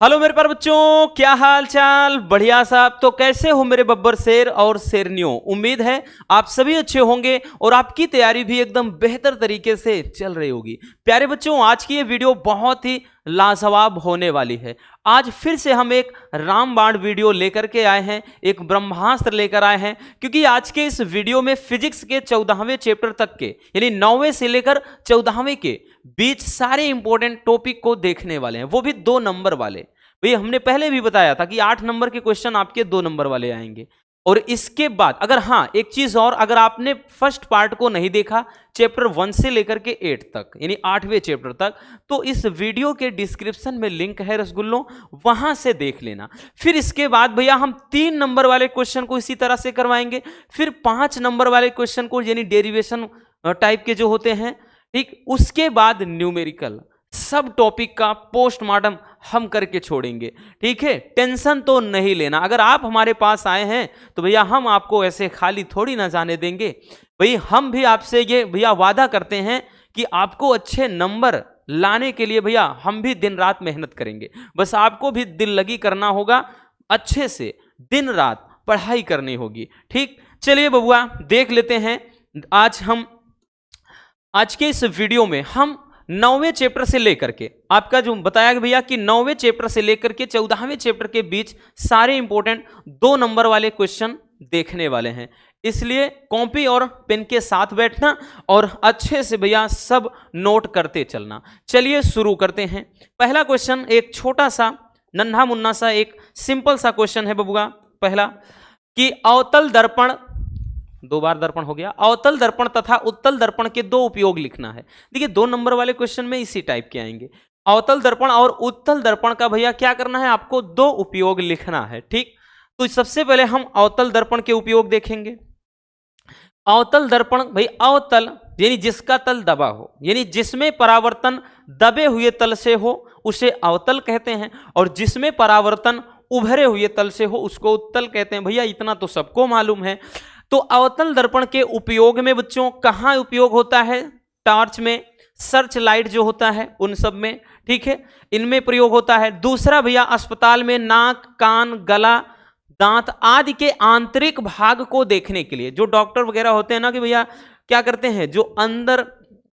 Hello मेरे प्यारे बच्चों, क्या हाल चाल। बढ़िया साहब। तो कैसे हो मेरे बब्बर शेर और शेरनियों। उम्मीद है आप सभी अच्छे होंगे और आपकी तैयारी भी एकदम बेहतर तरीके से चल रही होगी। प्यारे बच्चों, आज की ये वीडियो बहुत ही लाजवाब होने वाली है। आज फिर से हम एक रामबाण वीडियो लेकर के आए हैं, एक ब्रह्मास्त्र लेकर आए हैं, क्योंकि आज के इस वीडियो में फिजिक्स के 14वें चैप्टर तक के यानी 9वें से लेकर 14वें के बीच सारे इंपॉर्टेंट टॉपिक को देखने वाले हैं, वो भी 2 नंबर वाले। भैया हमने पहले भी बताया था कि 8 नंबर के क्वेश्चन आपके 2 नंबर वाले आएंगे। और इसके बाद अगर हाँ एक चीज और, अगर आपने फर्स्ट पार्ट को नहीं देखा चैप्टर 1 से लेकर के 8 तक यानी 8वें चैप्टर तक, तो इस वीडियो के डिस्क्रिप्शन में लिंक है रसगुल्लों, वहां से देख लेना। फिर इसके बाद भैया हम 3 नंबर वाले क्वेश्चन को इसी तरह से करवाएंगे, फिर 5 नंबर वाले क्वेश्चन को यानी डेरिवेशन टाइप के जो होते हैं, ठीक, उसके बाद न्यूमेरिकल सब टॉपिक का पोस्टमार्टम हम करके छोड़ेंगे। ठीक है, टेंशन तो नहीं लेना। अगर आप हमारे पास आए हैं तो भैया हम आपको ऐसे खाली थोड़ी ना जाने देंगे। भाई हम भी आपसे ये भैया वादा करते हैं कि आपको अच्छे नंबर लाने के लिए भैया हम भी दिन रात मेहनत करेंगे। बस आपको भी दिल लगी करना होगा, अच्छे से दिन रात पढ़ाई करनी होगी। ठीक, चलिए बबुआ देख लेते हैं। आज के इस वीडियो में हम 9वें चैप्टर से लेकर के आपका जो बताया भैया कि 9वें चैप्टर से लेकर के 14वें चैप्टर के बीच सारे इंपॉर्टेंट 2 नंबर वाले क्वेश्चन देखने वाले हैं। इसलिए कॉपी और पेन के साथ बैठना और अच्छे से भैया सब नोट करते चलना। चलिए शुरू करते हैं। पहला क्वेश्चन एक छोटा सा नन्हा मुन्ना सा एक सिंपल सा क्वेश्चन है बबुआ। पहला कि अवतल दर्पण, 2 बार दर्पण हो गया, अवतल दर्पण तथा उत्तल दर्पण के 2 उपयोग लिखना है। देखिए 2 नंबर वाले क्वेश्चन में इसी टाइप के आएंगे। अवतल दर्पण और उत्तल दर्पण का भैया क्या करना है, आपको 2 उपयोग लिखना है। ठीक, तो सबसे पहले हम अवतल दर्पण के उपयोग देखेंगे। अवतल दर्पण भाई, अवतल यानी जिसका तल दबा हो, यानी जिसमें परावर्तन दबे हुए तल से हो उसे अवतल कहते हैं, और जिसमें परावर्तन उभरे हुए तल से हो उसको उत्तल कहते हैं। भैया इतना तो सबको मालूम है। तो अवतल दर्पण के उपयोग में बच्चों कहाँ उपयोग होता है, टॉर्च में, सर्च लाइट जो होता है उन सब में, ठीक है, इनमें प्रयोग होता है। दूसरा भैया अस्पताल में नाक, कान, गला, दांत आदि के आंतरिक भाग को देखने के लिए, जो डॉक्टर वगैरह होते हैं ना कि भैया क्या करते हैं, जो अंदर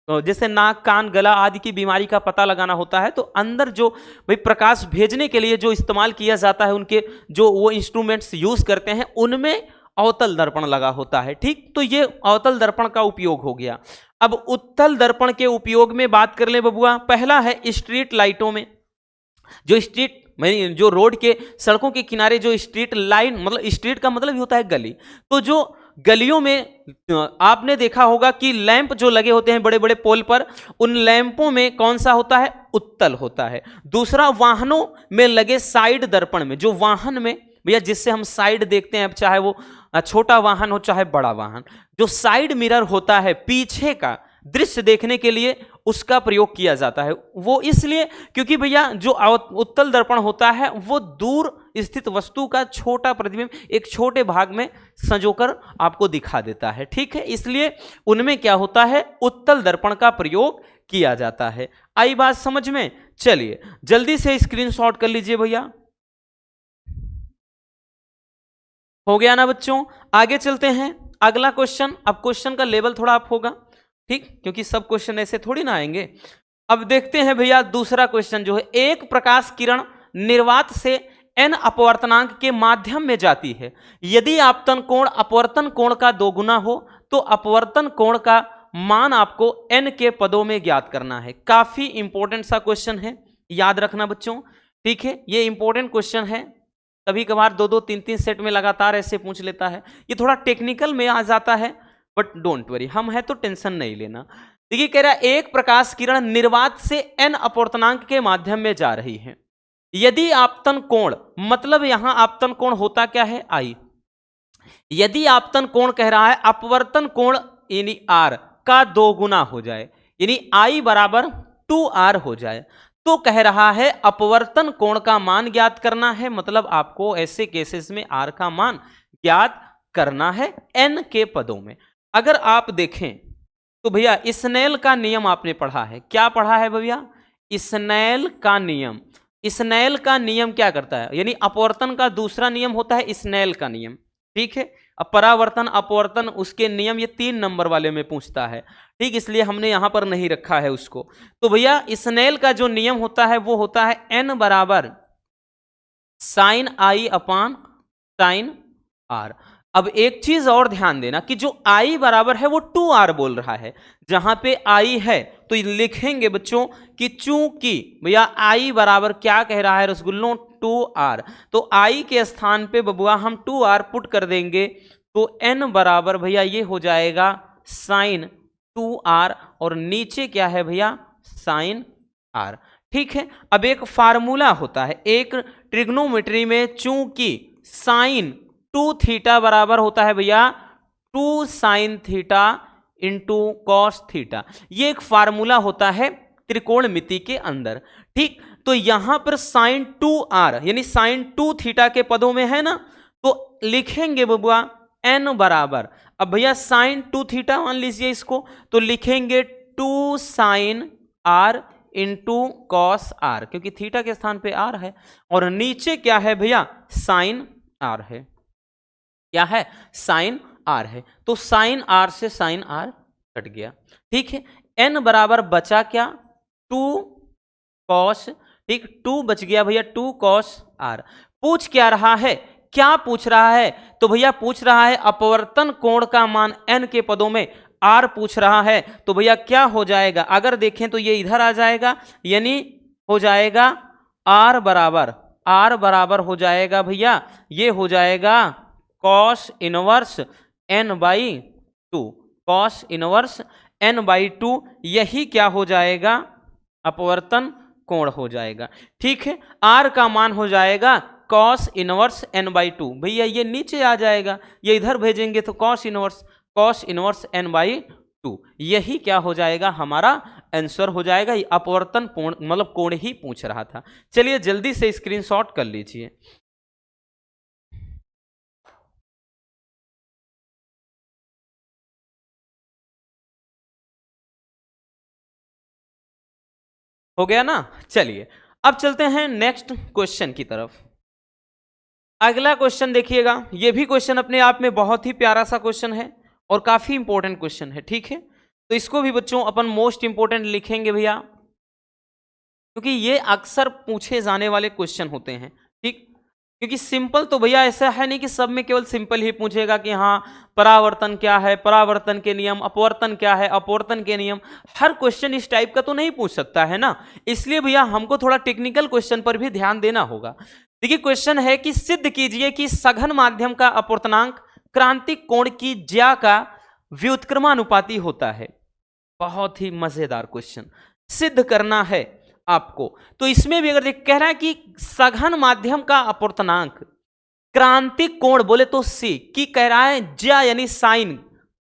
जैसे नाक, कान, गला आदि की बीमारी का पता लगाना होता है, तो अंदर जो भाई प्रकाश भेजने के लिए जो इस्तेमाल किया जाता है, उनके जो वो इंस्ट्रूमेंट्स यूज करते हैं उनमें अवतल दर्पण लगा होता है। ठीक, तो ये अवतल दर्पण का उपयोग हो गया। अब उत्तल दर्पण के उपयोग में बात कर ले बबुआ। पहला है स्ट्रीट लाइटों में, जो स्ट्रीट जो रोड के सड़कों के किनारे जो स्ट्रीट लाइन, मतलब स्ट्रीट का मतलब ही होता है गली, तो जो गलियों में आपने देखा होगा कि लैंप जो लगे होते हैं बड़े बड़े पोल पर, उन लैंपों में कौन सा होता है, उत्तल होता है। दूसरा वाहनों में लगे साइड दर्पण में, जो वाहन में भैया जिससे हम साइड देखते हैं, चाहे वो छोटा वाहन हो चाहे बड़ा वाहन, जो साइड मिरर होता है पीछे का दृश्य देखने के लिए उसका प्रयोग किया जाता है। वो इसलिए क्योंकि भैया जो उत्तल दर्पण होता है वो दूर स्थित वस्तु का छोटा प्रतिबिंब एक छोटे भाग में संजोकर आपको दिखा देता है। ठीक है, इसलिए उनमें क्या होता है, उत्तल दर्पण का प्रयोग किया जाता है। आई बात समझ में। चलिए जल्दी से स्क्रीनशॉट कर लीजिए भैया। हो गया ना बच्चों। आगे चलते हैं, अगला क्वेश्चन। अब क्वेश्चन का लेवल थोड़ा अप होगा, ठीक, क्योंकि सब क्वेश्चन ऐसे थोड़ी ना आएंगे। अब देखते हैं भैया दूसरा क्वेश्चन जो है, एक प्रकाश किरण निर्वात से n अपवर्तनांक के माध्यम में जाती है। यदि आपतन कोण अपवर्तन कोण का 2 गुना हो तो अपवर्तन कोण का मान आपको n के पदों में ज्ञात करना है। काफी इंपॉर्टेंट सा क्वेश्चन है, याद रखना बच्चों। ठीक है, ये इंपॉर्टेंट क्वेश्चन है, कभी कभार 2-2 3-3 सेट में लगातार ऐसे पूछ लेता है। ये थोड़ा टेक्निकल में आ जाता है, बट डोंट वरी, हम है तो टेंशन नहीं लेना। देखिए कह रहा है एक प्रकाश किरण निर्वात से n अपवर्तनांक के माध्यम में जा रही है। यदि आपतन कोण, मतलब यहां आपतन कोण होता क्या है, I। यदि आपतन कोण कह रहा है अपवर्तन कोण यानी R का 2 गुना हो जाए, यानी I बराबर 2R हो जाए, तो कह रहा है अपवर्तन कोण का मान ज्ञात करना है। मतलब आपको ऐसे केसेस में R का मान ज्ञात करना है n के पदों में। अगर आप देखें तो भैया स्नेल का नियम आपने पढ़ा है, क्या पढ़ा है भैया, स्नेल का नियम। स्नेल का नियम क्या करता है, यानी अपवर्तन का दूसरा नियम होता है स्नेल का नियम, ठीक है। अब परावर्तन अपवर्तन उसके नियम ये 3 नंबर वाले में पूछता है, ठीक, इसलिए हमने यहां पर नहीं रखा है उसको। तो भैया स्नेल का जो नियम होता है वो होता है n बराबर sine i upon sine r. अब एक चीज और ध्यान देना कि जो i बराबर है वो 2r बोल रहा है, जहां पे i है तो लिखेंगे बच्चों कि चूंकि भैया i बराबर क्या कह रहा है रसगुल्लों 2r, तो i के स्थान पे बबुआ हम 2r पुट कर देंगे, तो n बराबर भैया ये हो जाएगा साइन 2r और नीचे क्या है भैया साइन r, ठीक है। अब एक फार्मूला होता है एक ट्रिग्नोमेट्री में, चूंकि साइन 2 थीटा बराबर होता है भैया 2 sine theta into cos theta, ये एक फार्मूला होता है त्रिकोणमिति के अंदर, ठीक। तो यहां पर साइन 2r यानी साइन 2 थीटा के पदों में है ना, तो लिखेंगे बबुआ n बराबर, अब भैया साइन 2 थीटा मान लीजिए इसको, तो लिखेंगे 2 sine r into cos r, क्योंकि थीटा के स्थान पे r है, और नीचे क्या है भैया साइन r है, क्या है साइन r है, तो साइन r से साइन r कट गया, ठीक है। n बराबर बचा क्या 2 कॉस, ठीक, 2 बच गया भैया 2 कॉस r। पूछ क्या रहा है, क्या पूछ रहा है, तो भैया पूछ रहा है अपवर्तन कोण का मान n के पदों में r पूछ रहा है, तो भैया क्या हो जाएगा, अगर देखें तो ये इधर आ जाएगा, यानी हो जाएगा r बराबर हो जाएगा भैया, ये हो जाएगा cos inverse n by 2, cos inverse n by 2, यही क्या हो जाएगा अपवर्तन कोण हो जाएगा, ठीक है। r का मान हो जाएगा कॉस इनवर्स n बाई 2, भैया ये नीचे आ जाएगा, ये इधर भेजेंगे तो कॉस इनवर्स n बाई 2, यही क्या हो जाएगा हमारा आंसर हो जाएगा। ये अपवर्तन कोण मतलब कोण ही पूछ रहा था। चलिए जल्दी से स्क्रीनशॉट कर लीजिए। हो गया ना, चलिए अब चलते हैं नेक्स्ट क्वेश्चन की तरफ। अगला क्वेश्चन देखिएगा, ये भी क्वेश्चन अपने आप में बहुत ही प्यारा सा क्वेश्चन है और काफी इंपॉर्टेंट क्वेश्चन है, ठीक है। तो इसको भी बच्चों अपन मोस्ट इंपॉर्टेंट लिखेंगे भैया, क्योंकि ये अक्सर पूछे जाने वाले क्वेश्चन होते हैं, ठीक। क्योंकि सिंपल तो भैया ऐसा है नहीं कि सब में केवल सिंपल ही पूछेगा कि हाँ परावर्तन क्या है, परावर्तन के नियम, अपवर्तन क्या है, अपवर्तन के नियम, हर क्वेश्चन इस टाइप का तो नहीं पूछ सकता है ना। इसलिए भैया हमको थोड़ा टेक्निकल क्वेश्चन पर भी ध्यान देना होगा। देखिए क्वेश्चन है कि सिद्ध कीजिए कि सघन माध्यम का अपवर्तनांक क्रांतिक कोण की ज्या का व्युत्क्रमानुपाती होता है। बहुत ही मजेदार क्वेश्चन सिद्ध करना है आपको। तो इसमें भी अगर देख कह रहा है कि सघन माध्यम का अपवर्तनांक क्रांतिक कोण बोले तो सी की कह रहा है ज्या यानी साइन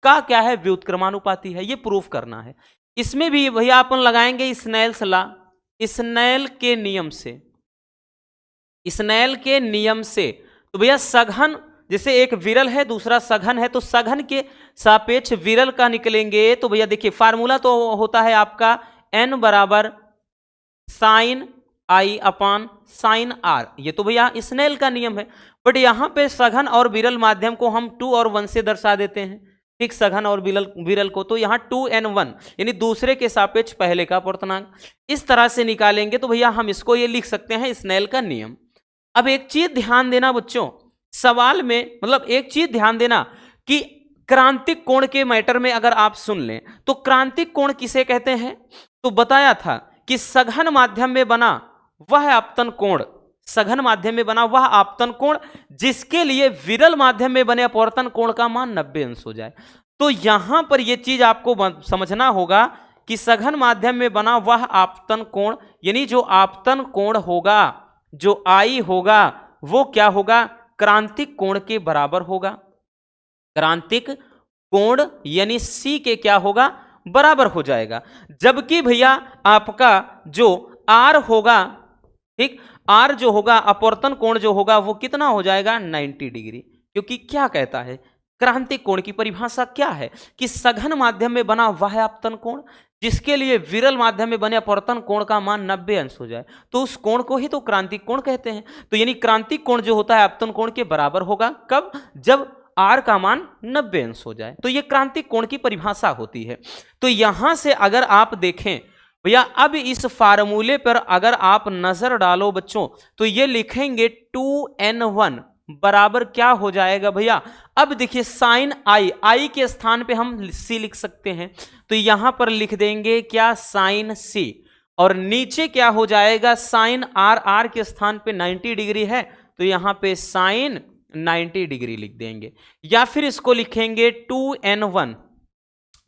का क्या है व्युत्क्रमानुपाती है, ये प्रूफ करना है। इसमें भी भैया अपन लगाएंगे स्नेल्स लॉ, स्नेल के नियम से, स्नेल के नियम से। तो भैया सघन जैसे एक विरल है दूसरा सघन है, तो सघन के सापेक्ष विरल का निकलेंगे। तो भैया देखिए फार्मूला तो होता है आपका n बराबर sine i upon sine r, ये तो भैया स्नेल का नियम है। बट यहां पे सघन और विरल माध्यम को हम 2 और 1 से दर्शा देते हैं, ठीक, सघन और विरल को, तो यहाँ 2n1 यानी दूसरे के सापेक्ष पहले का अपवर्तनांक इस तरह से निकालेंगे। तो भैया हम इसको ये लिख सकते हैं स्नेल का नियम। अब एक चीज ध्यान देना बच्चों, सवाल में मतलब एक चीज ध्यान देना कि क्रांतिक कोण के मैटर में अगर आप सुन लें तो क्रांतिक कोण किसे कहते हैं, तो बताया था कि सघन माध्यम में बना वह आपतन कोण, सघन माध्यम में बना वह आपतन कोण जिसके लिए विरल माध्यम में बने अपवर्तन कोण का मान 90 अंश हो जाए। तो यहां पर यह चीज आपको समझना होगा कि सघन माध्यम में बना वह आपतन कोण यानी जो आपतन कोण होगा, जो आई होगा, वो क्या होगा क्रांतिक कोण के बराबर होगा। क्रांतिक कोण यानी सी के क्या होगा बराबर हो जाएगा। जबकि भैया आपका जो आर होगा, ठीक, आर जो होगा अपवर्तन कोण जो होगा वो कितना हो जाएगा 90 डिग्री। क्योंकि क्या कहता है क्रांतिक कोण की परिभाषा क्या है कि सघन माध्यम में बना वह आपतन कोण जिसके लिए विरल माध्यम में बने अपवर्तन कोण का मान 90 अंश हो जाए, तो उस कोण को ही तो क्रांतिक कोण कहते हैं। तो यानी क्रांतिक कोण जो होता है अपतन कोण के बराबर होगा, कब? जब r का मान 90 अंश हो जाए, तो ये क्रांतिक कोण की परिभाषा होती है। तो यहां से अगर आप देखें भैया, अब इस फार्मूले पर अगर आप नजर डालो बच्चों, तो ये लिखेंगे 2n1 बराबर क्या हो जाएगा भैया? अब देखिए साइन आई के स्थान पे हम c लिख सकते हैं, तो यहां पर लिख देंगे क्या? Sine c। और नीचे क्या हो जाएगा? साइन r के स्थान पे 90 डिग्री है, तो यहां पे साइन 90 डिग्री लिख देंगे। या फिर इसको लिखेंगे 2n1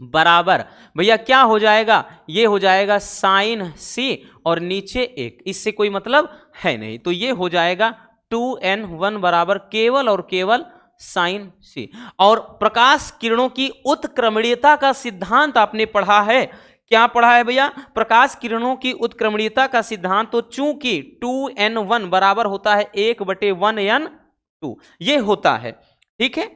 बराबर भैया क्या हो जाएगा? ये हो जाएगा साइन c और नीचे 1, इससे कोई मतलब है नहीं, तो ये हो जाएगा 2n1 बराबर केवल और केवल साइन c। और प्रकाश किरणों की उत्क्रमणीयता का सिद्धांत आपने पढ़ा है, क्या पढ़ा है भैया? प्रकाश किरणों की उत्क्रमणीयता का सिद्धांत। तो चूंकि 2n1 बराबर होता है 1/1n2, ये होता है, ठीक है,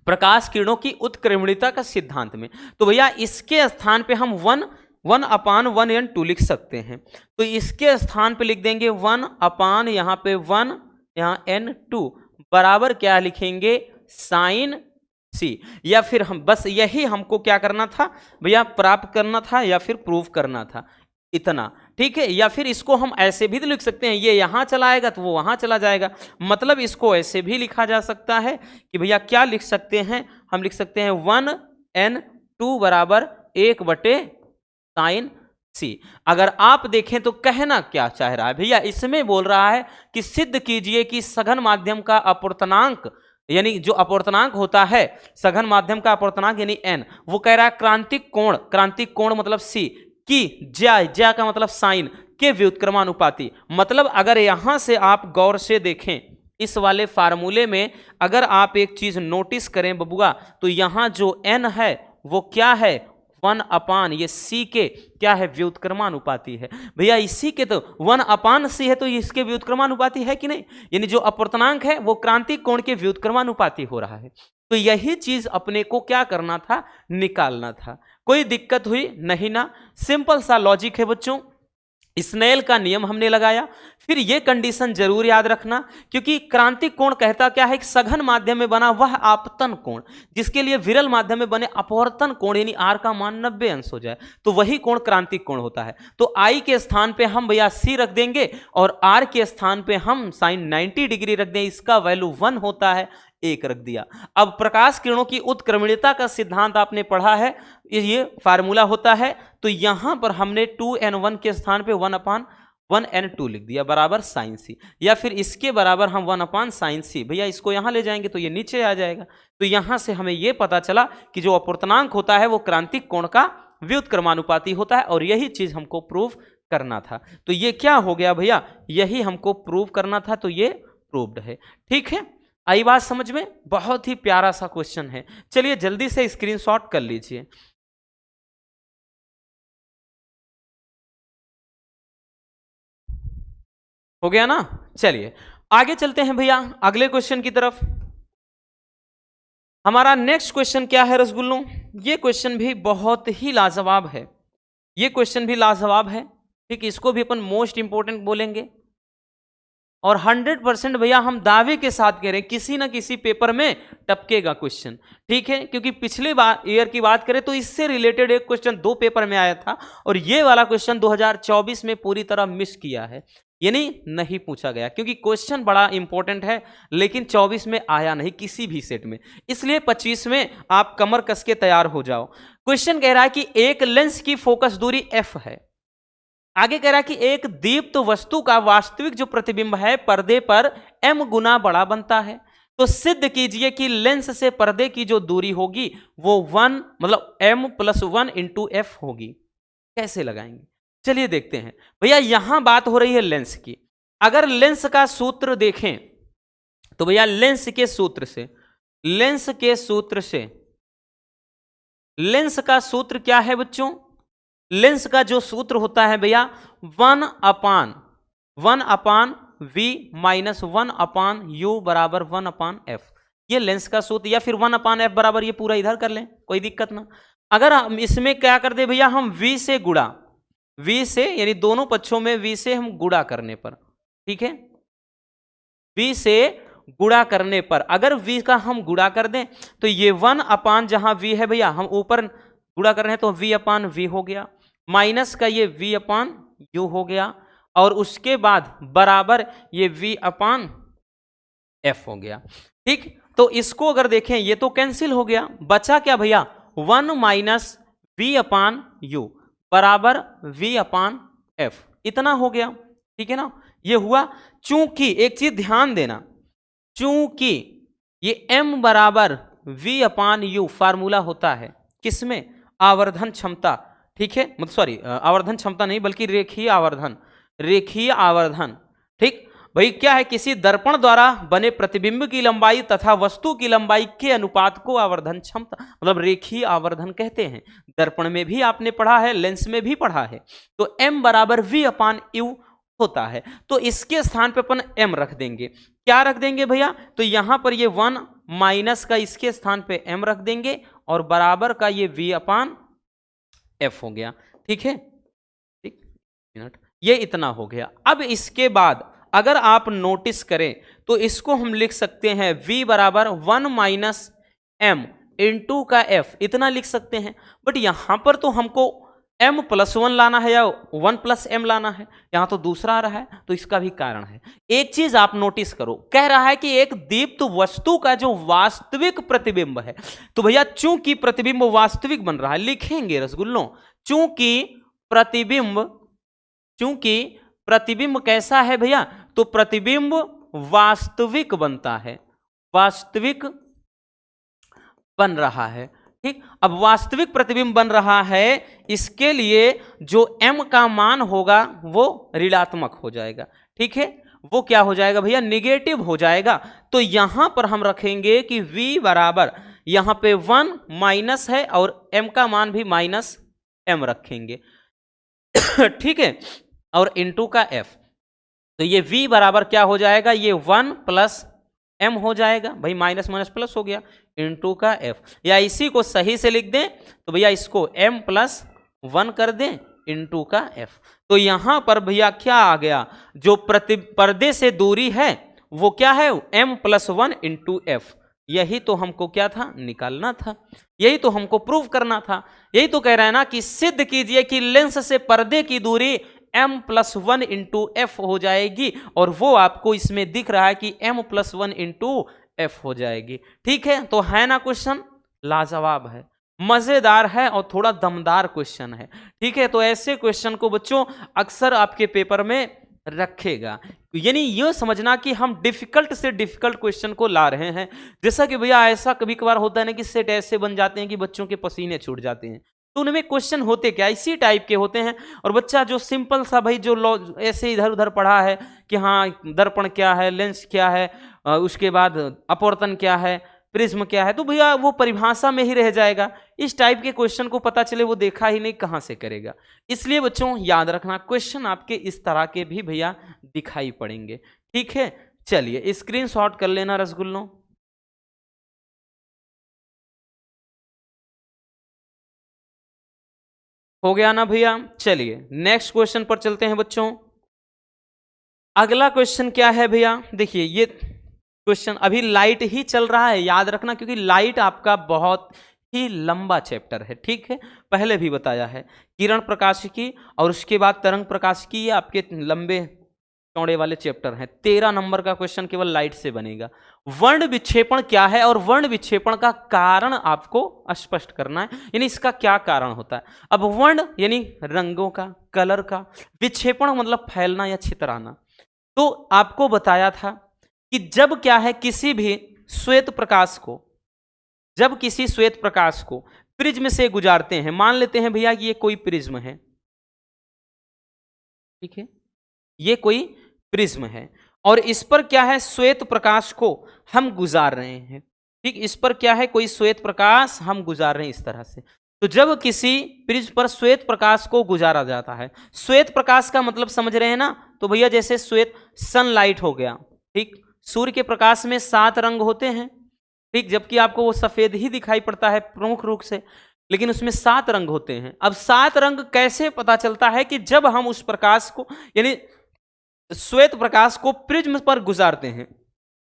प्रकाश किरणों की उत्क्रमणीयता का सिद्धांत में। तो भैया इसके स्थान पे हम 1/1n2 लिख सकते हैं, तो इसके स्थान पे लिख देंगे 1 यहाँ पे 1 यहाँ n2 बराबर क्या लिखेंगे? Sine c। या फिर हम बस यही हमको क्या करना था भैया? प्राप्त करना था या फिर प्रूव करना था, इतना, ठीक है। या फिर इसको हम ऐसे भी तो लिख सकते हैं, ये यहां चला आएगा तो वो वहां चला जाएगा, मतलब इसको ऐसे भी लिखा जा सकता है कि भैया क्या लिख सकते हैं? हम लिख सकते हैं 1n2 बराबर 1/साइन c। अगर आप देखें तो कहना क्या चाह रहा है भैया? इसमें बोल रहा है कि सिद्ध कीजिए कि सघन माध्यम का अपवर्तनांक, यानी जो अपवर्तनांक होता है सघन माध्यम का अपवर्तनांक यानी n, वो कह रहा है क्रांतिक कोण मतलब c की ज्या का मतलब साइन के व्युत्क्रमानुपाती। मतलब अगर यहां से आप गौर से देखें इस वाले फार्मूले में, अगर आप एक चीज नोटिस करें बबुआ, तो यहां जो n है वो क्या है? 1 ये c के क्या है? व्युत्क्रमानुपाती है। भैया इसी के तो 1/c है, तो इसके व्युत्क्रमानुपाती है कि नहीं? यानी जो अपवर्तनांक है वो क्रांतिक कोण के व्युत्क्रमानुपाती हो रहा है। तो यही चीज अपने को क्या करना था? निकालना था। कोई दिक्कत हुई नहीं ना? सिंपल सा लॉजिक है बच्चों। स्नेल का नियम हमने लगाया, फिर यह कंडीशन जरूर याद रखना, क्योंकि क्रांतिक कोण कहता क्या है? सघन माध्यम में बना वह आपतन कोण जिसके लिए विरल माध्यम में बने अपवर्तन कोण यानी r का मान 90 अंश हो जाए, तो वही कोण क्रांतिक कोण होता है। तो I के स्थान पे हम भैया c रख देंगे और r के स्थान पे हम साइन 90 डिग्री रख दें, इसका वैल्यू 1 होता है, 1 रख दिया। अब प्रकाश किरणों की उत्क्रमणीयता का सिद्धांत आपने पढ़ा है, ये फार्मूला होता है, तो यहां पर हमने 2n1 के स्थान पे 1/1n2 लिख दिया बराबर साइन c। या फिर इसके बराबर हम 1/साइन c, भैया इसको यहां ले जाएंगे तो ये नीचे आ जाएगा। तो यहां से हमें यह पता चला कि जो अपवर्तनांक होता है वो क्रांतिक कोण का व्युत्क्रमानुपाती होता है, और यही चीज हमको प्रूव करना था। तो ये क्या हो गया भैया? यही हमको प्रूव करना था, तो ये प्रूव्ड है, ठीक है। आई बात समझ में? बहुत ही प्यारा सा क्वेश्चन है। चलिए जल्दी से स्क्रीनशॉट कर लीजिए। हो गया ना? चलिए आगे चलते हैं भैया अगले क्वेश्चन की तरफ। हमारा नेक्स्ट क्वेश्चन क्या है रसगुल्लों? ये क्वेश्चन भी बहुत ही लाजवाब है, ये क्वेश्चन भी लाजवाब है, ठीक। इसको भी अपन मोस्ट इंपोर्टेंट बोलेंगे, और 100% भैया हम दावे के साथ कह रहे हैं किसी ना किसी पेपर में टपकेगा क्वेश्चन, ठीक है। क्योंकि पिछले ईयर की बात करें तो इससे रिलेटेड एक क्वेश्चन 2 पेपर में आया था, और ये वाला क्वेश्चन 2024 में पूरी तरह मिस किया है, यानी नहीं पूछा गया, क्योंकि क्वेश्चन बड़ा इंपॉर्टेंट है, लेकिन 24 में आया नहीं किसी भी सेट में। इसलिए 25 में आप कमर कस के तैयार हो जाओ। क्वेश्चन कह रहा है कि एक लेंस की फोकस दूरी f है, आगे कह रहा है कि एक दीप्त वस्तु का वास्तविक जो प्रतिबिंब है पर्दे पर m गुना बड़ा बनता है, तो सिद्ध कीजिए कि लेंस से पर्दे की जो दूरी होगी वो 1 मतलब m+1 × f होगी। कैसे लगाएंगे? चलिए देखते हैं भैया। यहां बात हो रही है लेंस की। अगर लेंस का सूत्र देखें तो भैया लेंस का सूत्र क्या है बच्चों? लेंस का जो सूत्र होता है भैया 1/v - 1/u बराबर 1/f, ये लेंस का सूत्र, या फिर 1/f बराबर, ये पूरा इधर कर लें कोई दिक्कत ना। अगर हम इसमें क्या कर दे भैया, हम v से गुणा, v से यानी दोनों पक्षों में v से हम गुणा करने पर, ठीक है, v से गुणा करने पर अगर v का हम गुणा कर दें तो ये 1 अपान जहां v है भैया, हम ऊपर गुणा कर रहे हैं तो v अपान v हो गया, माइनस का ये v अपान u हो गया, और उसके बाद बराबर ये v अपान f हो गया। ठीक, तो इसको अगर देखें ये तो कैंसिल हो गया, बचा क्या भैया, 1 माइनस v अपान u बराबर v अपान f, इतना हो गया। ठीक है ना, ये हुआ। चूंकि एक चीज ध्यान देना, चूंकि ये m बराबर v अपान u फार्मूला होता है किसमें, आवर्धन क्षमता, ठीक है, मतलब सॉरी आवर्धन क्षमता नहीं बल्कि रेखीय आवर्धन, रेखीय आवर्धन। ठीक भाई, क्या है, किसी दर्पण द्वारा बने प्रतिबिंब की लंबाई तथा वस्तु की लंबाई के अनुपात को आवर्धन क्षमता मतलब रेखीय आवर्धन कहते हैं। दर्पण में भी आपने पढ़ा है, लेंस में भी पढ़ा है। तो m बराबर v अपान u होता है, तो इसके स्थान पे अपन m रख देंगे। क्या रख देंगे भैया, तो यहां पर ये 1 माइनस का इसके स्थान पे m रख देंगे और बराबर का ये v अपान f हो गया। ठीक है, ठीक, मिनट, ये इतना हो गया। अब इसके बाद अगर आप नोटिस करें तो इसको हम लिख सकते हैं v बराबर 1 माइनस m इंटू का f, इतना लिख सकते हैं। बट यहां पर तो हमको m प्लस 1 लाना है या 1 प्लस m लाना है, यहां तो दूसरा आ रहा है, तो इसका भी कारण है। एक चीज आप नोटिस करो, कह रहा है कि एक दीप्त वस्तु का जो वास्तविक प्रतिबिंब है, तो भैया चूंकि प्रतिबिंब वास्तविक बन रहा है, लिखेंगे रसगुल्लों, चूंकि प्रतिबिंब कैसा है भैया, तो प्रतिबिंब वास्तविक बनता है, वास्तविक बन रहा है। ठीक, अब वास्तविक प्रतिबिंब बन रहा है, इसके लिए जो m का मान होगा वो ऋणात्मक हो जाएगा। ठीक है, वो क्या हो जाएगा भैया, निगेटिव हो जाएगा। तो यहां पर हम रखेंगे कि v बराबर यहां पे 1 माइनस है और m का मान भी माइनस m रखेंगे। ठीक है, और इनटू का f, तो ये v बराबर क्या हो जाएगा, ये 1 प्लस m हो जाएगा, भाई माइनस माइनस प्लस हो गया, इनटू का f, या इसी को सही से लिख दें तो भैया इसको m प्लस 1 कर दें इनटू का f। तो यहां पर भैया क्या आ गया, जो पर्दे से दूरी है वो क्या है, m प्लस 1 इंटू f। यही तो हमको क्या था, निकालना था, यही तो हमको प्रूव करना था। यही तो कह रहा है ना कि सिद्ध कीजिए कि लेंस से पर्दे की दूरी m प्लस 1 इंटू एफ हो जाएगी, और वो आपको इसमें दिख रहा है कि m प्लस 1 इंटू एफ हो जाएगी। ठीक है, तो है ना क्वेश्चन, लाजवाब है, मजेदार है और थोड़ा दमदार क्वेश्चन है। ठीक है, तो ऐसे क्वेश्चन को बच्चों अक्सर आपके पेपर में रखेगा, यानी ये समझना कि हम डिफिकल्ट से डिफिकल्ट क्वेश्चन को ला रहे हैं। जैसा कि भैया ऐसा कभी कभार होता है ना कि सेट ऐसे बन जाते हैं कि बच्चों के पसीने छूट जाते हैं, तो उनमें क्वेश्चन होते क्या, इसी टाइप के होते हैं। और बच्चा जो सिंपल सा भाई जो ऐसे इधर उधर पढ़ा है कि हाँ दर्पण क्या है, लेंस क्या है, उसके बाद अपवर्तन क्या है, प्रिज्म क्या है, तो भैया वो परिभाषा में ही रह जाएगा। इस टाइप के क्वेश्चन को पता चले वो देखा ही नहीं, कहां से करेगा। इसलिए बच्चों याद रखना, क्वेश्चन आपके इस तरह के भी भैया दिखाई पड़ेंगे। ठीक है, चलिए स्क्रीनशॉट कर लेना रसगुल्लों। हो गया ना भैया, चलिए नेक्स्ट क्वेश्चन पर चलते हैं बच्चों। अगला क्वेश्चन क्या है भैया, देखिए ये क्वेश्चन अभी लाइट ही चल रहा है, याद रखना, क्योंकि लाइट आपका बहुत ही लंबा चैप्टर है। ठीक है, पहले भी बताया है, किरण प्रकाशिकी और उसके बाद तरंग प्रकाशिकी, ये आपके लंबे चौड़े वाले चैप्टर हैं। 13 नंबर का क्वेश्चन केवल लाइट से बनेगा। वर्ण विक्षेपण क्या है और वर्ण विक्षेपण का कारण आपको स्पष्ट करना है, यानी इसका क्या कारण होता है। अब वर्ण यानी रंगों का, कलर का, विक्षेपण मतलब फैलना या छितराना। तो आपको बताया था कि जब क्या है, किसी भी श्वेत प्रकाश को, जब किसी श्वेत प्रकाश को प्रिज्म से गुजारते हैं, मान लेते हैं भैया कि ये कोई प्रिज्म है, ठीक है, ये कोई प्रिज्म है और इस पर क्या है, श्वेत प्रकाश को हम गुजार रहे हैं। ठीक, इस पर क्या है, कोई श्वेत प्रकाश हम गुजार रहे हैं इस तरह से। तो जब किसी प्रिज्म पर श्वेत प्रकाश को गुजारा जाता है, श्वेत प्रकाश का मतलब समझ रहे हैं ना, तो भैया जैसे श्वेत सनलाइट हो गया, ठीक, सूर्य के प्रकाश में 7 रंग होते हैं, ठीक, जबकि आपको वो सफेद ही दिखाई पड़ता है प्रमुख रूप से। लेकिन उसमें 7 रंग होते हैं। अब 7 रंग कैसे पता चलता है कि जब हम उस प्रकाश को यानी श्वेत प्रकाश को प्रिज्म पर गुजारते हैं।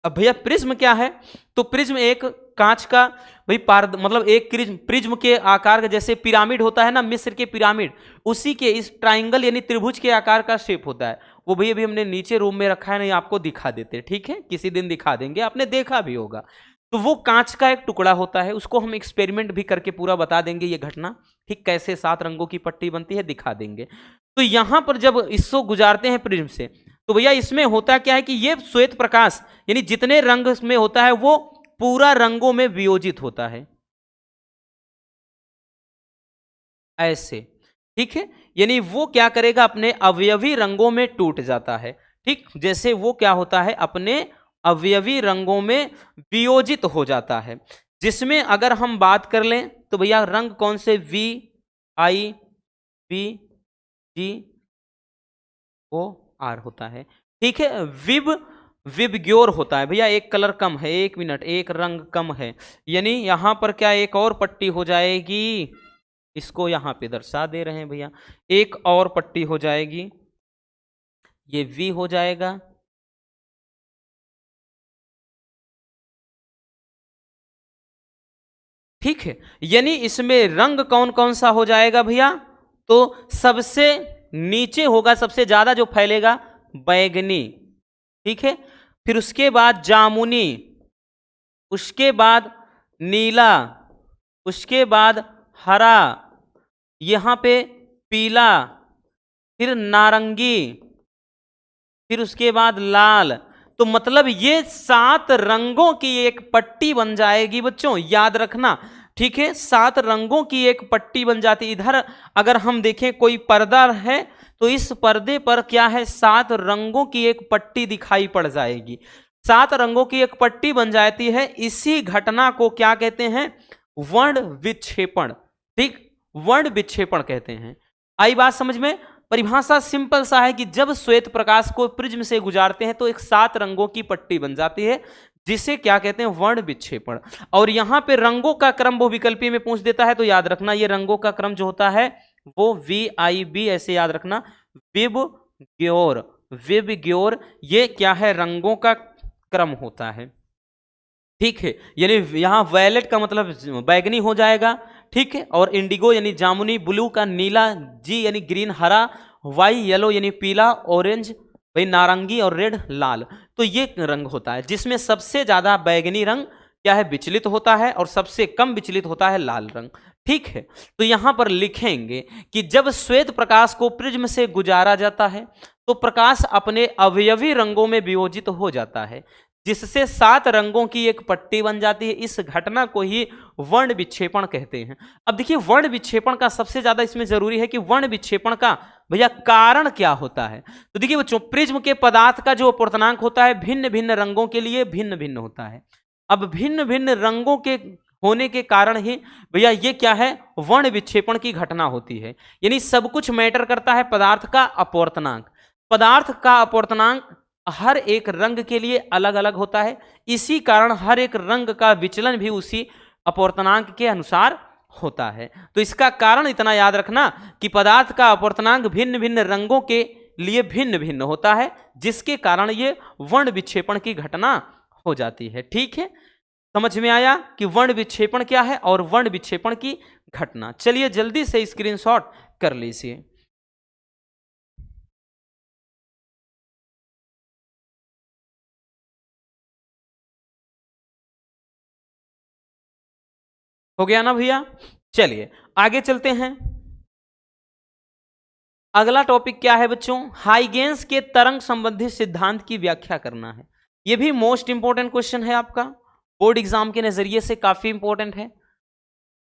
अब भैया प्रिज्म क्या है? तो प्रिज्म एक कांच का भाई मतलब एक प्रिज्म के आकार का, जैसे पिरामिड होता है ना, मिस्र के पिरामिड, उसी के इस ट्राइंगल यानी त्रिभुज के आकार का शेप होता है। वो भैया अभी हमने नीचे रूम में रखा है, नहीं आपको दिखा देते, ठीक है, किसी दिन दिखा देंगे, आपने देखा भी होगा। तो वो कांच का एक टुकड़ा होता है, उसको हम एक्सपेरिमेंट भी करके पूरा बता देंगे ये घटना, ठीक, कैसे 7 रंगों की पट्टी बनती है दिखा देंगे। तो यहां पर जब इसको गुजारते हैं प्रिज्म से, तो भैया इसमें होता क्या है कि ये श्वेत प्रकाश यानी जितने रंग में होता है वो पूरा रंगों में वियोजित होता है, ऐसे, ठीक है, यानी वो क्या करेगा, अपने अवयवी रंगों में टूट जाता है, ठीक, जैसे वो क्या होता है, अपने अवयवी रंगों में वियोजित हो जाता है। जिसमें अगर हम बात कर लें तो भैया रंग कौन से, VIBGOR होता है, ठीक है। विबग्योर होता है भैया, एक कलर कम है, एक मिनट, एक रंग कम है, यानी यहां पर क्या एक और पट्टी हो जाएगी, इसको यहां पे दर्शा दे रहे हैं भैया, एक और पट्टी हो जाएगी, ये V हो जाएगा, ठीक है। यानी इसमें रंग कौन कौन सा हो जाएगा भैया, तो सबसे नीचे होगा, सबसे ज्यादा जो फैलेगा बैगनी, ठीक है, फिर उसके बाद जामुनी, उसके बाद नीला, उसके बाद हरा, यहां पे पीला, फिर नारंगी, फिर उसके बाद लाल। तो मतलब ये 7 रंगों की एक पट्टी बन जाएगी बच्चों, याद रखना, ठीक है, 7 रंगों की एक पट्टी बन जाती। इधर अगर हम देखें कोई पर्दा है तो इस पर्दे पर क्या है, 7 रंगों की एक पट्टी दिखाई पड़ जाएगी, 7 रंगों की एक पट्टी बन जाती है। इसी घटना को क्या कहते हैं, वर्ण विक्षेपण, ठीक, वर्ण विक्षेपण कहते हैं। आई बात समझ में? परिभाषा सिंपल सा है कि जब श्वेत प्रकाश को प्रिज्म से गुजारते हैं तो एक 7 रंगों की पट्टी बन जाती है, जिसे क्या कहते हैं, वर्ण विक्षेपण। और यहां पे रंगों का क्रम वो विकल्पी में पूछ देता है, तो याद रखना ये रंगों का क्रम जो होता है वो VIB ऐसे याद रखना, विबग्योर, विबग्योर, ये क्या है, रंगों का क्रम होता है, ठीक है। यानी यहां वैलेट का मतलब बैगनी हो जाएगा, ठीक है, और इंडिगो यानी जामुनी, ब्लू का नीला, G यानी ग्रीन हरा, Y येलो यानी पीला, ऑरेंज भाई नारंगी, और रेड लाल। तो ये रंग होता है जिसमें सबसे ज्यादा बैगनी रंग क्या है, विचलित होता है, और सबसे कम विचलित होता है लाल रंग, ठीक है। तो यहां पर लिखेंगे कि जब श्वेत प्रकाश को प्रिज्म से गुजारा जाता है तो प्रकाश अपने अवयवी रंगों में वियोजित हो जाता है, जिससे 7 रंगों की एक पट्टी बन जाती है। इस घटना को ही वर्ण विक्षेपण कहते हैं। अब देखिए वर्ण विक्षेपण का सबसे ज्यादा इसमें जरूरी है कि वर्ण विक्षेपण का भैया कारण क्या होता है। तो देखिए बच्चों, प्रिज्म के पदार्थ का जो अपवर्तनांक होता है भिन्न भिन्न रंगों के लिए भिन्न भिन्न होता है। अब भिन्न भिन्न रंगों के होने के कारण ही भैया ये क्या है, वर्ण विक्षेपण की घटना होती है। यानी सब कुछ मैटर करता है पदार्थ का अपवर्तनांक। पदार्थ का अपवर्तनांक हर एक रंग के लिए अलग अलग होता है, इसी कारण हर एक रंग का विचलन भी उसी अपवर्तनांक के अनुसार होता है। तो इसका कारण इतना याद रखना कि पदार्थ का अपवर्तनांक भिन्न भिन्न रंगों के लिए भिन्न भिन्न होता है, जिसके कारण ये वर्ण विक्षेपण की घटना हो जाती है, ठीक है। समझ में आया कि वर्ण विक्षेपण क्या है और वर्ण विक्षेपण की घटना। चलिए जल्दी से स्क्रीनशॉट कर लीजिए। हो गया ना भैया? चलिए आगे चलते हैं। अगला टॉपिक क्या है बच्चों, हाइगेंस के तरंग संबंधी सिद्धांत की व्याख्या करना है। यह भी मोस्ट इंपॉर्टेंट क्वेश्चन है, आपका बोर्ड एग्जाम के नजरिए से काफी इंपॉर्टेंट है।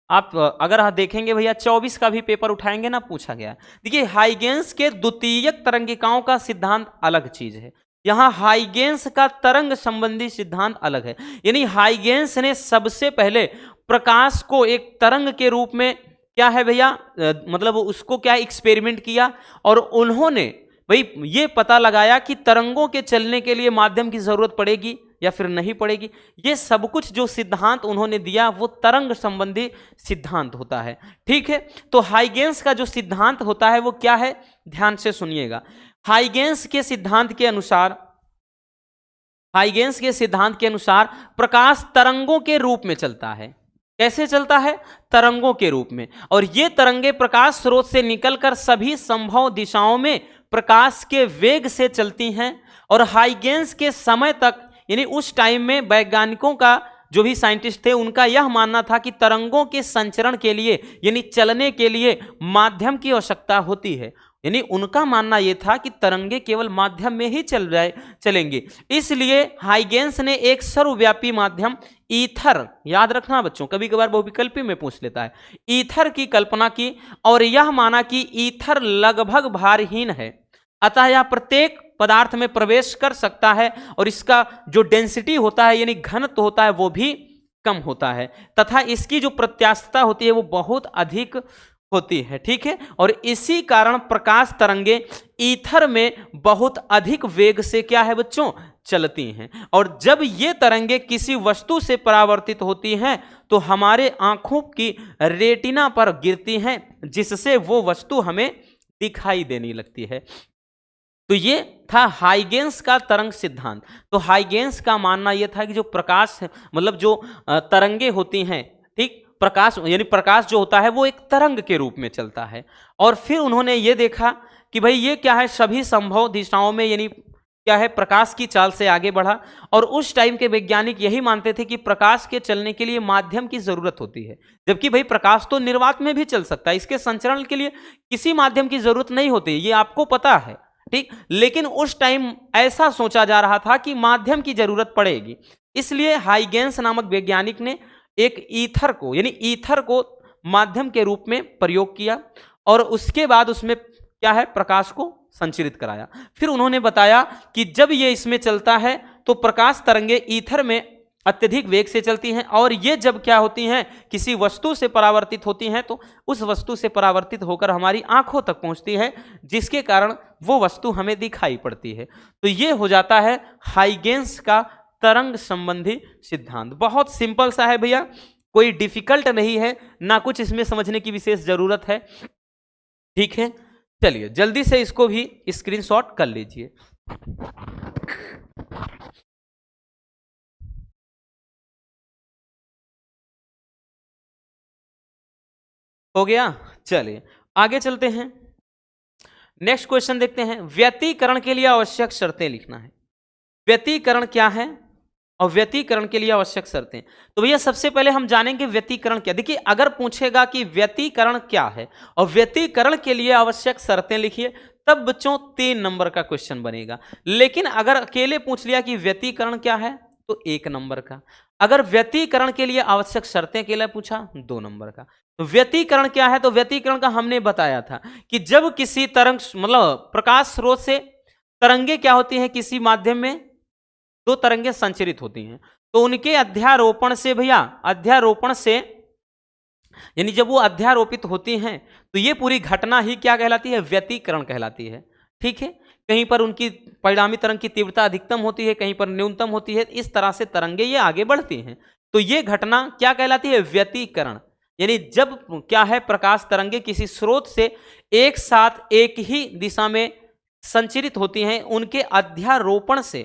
आप अगर देखेंगे भैया 24 का भी पेपर उठाएंगे ना, पूछा गया। देखिए हाइगेंस के द्वितीयक तरंगिकाओं का सिद्धांत अलग चीज है, यहां हाइगेंस का तरंग संबंधी सिद्धांत अलग है। यानी हाइगेंस ने सबसे पहले प्रकाश को एक तरंग के रूप में क्या है भैया, मतलब उसको क्या एक्सपेरिमेंट किया, और उन्होंने भाई ये पता लगाया कि तरंगों के चलने के लिए माध्यम की जरूरत पड़ेगी, या फिर नहीं पड़ेगी। ये सब कुछ जो सिद्धांत उन्होंने दिया वो तरंग संबंधी सिद्धांत होता है। ठीक है, तो हाइगेंस का जो सिद्धांत होता है वो क्या है, ध्यान से सुनिएगा। हाइगेंस के सिद्धांत के अनुसार प्रकाश तरंगों के रूप में चलता है। कैसे चलता है, तरंगों के रूप में, और ये तरंगे प्रकाश स्रोत से निकलकर सभी संभव दिशाओं में प्रकाश के वेग से चलती हैं। और हाइगेंस के समय तक, यानी उस टाइम में वैज्ञानिकों का, जो भी साइंटिस्ट थे, उनका यह मानना था कि तरंगों के संचरण के लिए, यानी चलने के लिए माध्यम की आवश्यकता होती है। यानी उनका मानना यह था कि तरंगे केवल माध्यम में ही चलेंगे। इसलिए हाइगेंस ने एक सर्वव्यापी माध्यम ईथर, याद रखना बच्चों, कभी कभार बहुविकल्पी में पूछ लेता है, ईथर की कल्पना की और यह माना कि ईथर लगभग भारहीन है, अतः यह प्रत्येक पदार्थ में प्रवेश कर सकता है और इसका जो डेंसिटी होता है, यानी घनत्व होता है, वो भी कम होता है तथा इसकी जो प्रत्यास्थता होती है वो बहुत अधिक होती है। ठीक है, और इसी कारण प्रकाश तरंगे ईथर में बहुत अधिक वेग से क्या है बच्चों, चलती हैं। और जब ये तरंगे किसी वस्तु से परावर्तित होती हैं तो हमारे आंखों की रेटिना पर गिरती हैं, जिससे वो वस्तु हमें दिखाई देने लगती है। तो ये था हाइगेंस का तरंग सिद्धांत। तो हाइगेंस का मानना यह था कि जो प्रकाश, मतलब जो तरंगे होती हैं, ठीक, प्रकाश यानी प्रकाश जो होता है वो एक तरंग के रूप में चलता है। और फिर उन्होंने ये देखा कि भाई ये क्या है, सभी संभव दिशाओं में, यानी क्या है, प्रकाश की चाल से आगे बढ़ा। और उस टाइम के वैज्ञानिक यही मानते थे कि प्रकाश के चलने के लिए माध्यम की जरूरत होती है, जबकि भाई प्रकाश तो निर्वात में भी चल सकता है, इसके संचरण के लिए किसी माध्यम की जरूरत नहीं होती, ये आपको पता है। ठीक, लेकिन उस टाइम ऐसा सोचा जा रहा था कि माध्यम की जरूरत पड़ेगी, इसलिए हाइगेंस नामक वैज्ञानिक ने एक ईथर को, यानी ईथर को माध्यम के रूप में प्रयोग किया और उसके बाद उसमें क्या है, प्रकाश को संचरित कराया। फिर उन्होंने बताया कि जब ये इसमें चलता है तो प्रकाश तरंगे ईथर में अत्यधिक वेग से चलती हैं, और ये जब क्या होती हैं, किसी वस्तु से परावर्तित होती हैं तो उस वस्तु से परावर्तित होकर हमारी आंखों तक पहुंचती है, जिसके कारण वो वस्तु हमें दिखाई पड़ती है। तो ये हो जाता है हाइगेंस का तरंग संबंधी सिद्धांत। बहुत सिंपल सा है भैया, कोई डिफिकल्ट नहीं है, ना कुछ इसमें समझने की विशेष जरूरत है। ठीक है, चलिए जल्दी से इसको भी स्क्रीनशॉट कर लीजिए। हो गया, चलिए आगे चलते हैं, नेक्स्ट क्वेश्चन देखते हैं। व्यतिकरण के लिए आवश्यक शर्तें लिखना है। व्यतिकरण क्या है और व्यतिकरण के लिए आवश्यक शर्तें। तो भैया सबसे पहले हम जानेंगे व्यतिकरण क्या। देखिए अगर पूछेगा कि व्यतिकरण क्या है और व्यतिकरण के लिए आवश्यक शर्तें लिखिए, तब बच्चों 3 नंबर का क्वेश्चन बनेगा। लेकिन अगर अकेले पूछ लिया कि व्यतिकरण क्या है तो 1 नंबर का। अगर व्यतिकरण के लिए आवश्यक शर्तें के लिए पूछा 2 नंबर का। तो व्यतिकरण क्या है, तो व्यतिकरण का हमने बताया था कि जब किसी तरंग, मतलब प्रकाश स्रोत से तरंगे क्या होती हैं, किसी माध्यम में 2 तरंगे संचरित होती हैं, तो उनके अध्यारोपण से भैया, अध्यारोपण से यानी जब वो अध्यारोपित होती हैं तो ये पूरी घटना ही क्या कहलाती है, व्यतिकरण कहलाती है। ठीक है, कहीं पर उनकी परिणामी तरंग की तीव्रता अधिकतम होती है, कहीं पर न्यूनतम होती है, इस तरह से तरंगे ये आगे बढ़ती हैं। तो ये घटना क्या कहलाती है, व्यतिकरण। यानी जब क्या है, प्रकाश तरंगे किसी स्रोत से एक साथ एक ही दिशा में संचरित होती हैं, उनके अध्यारोपण से,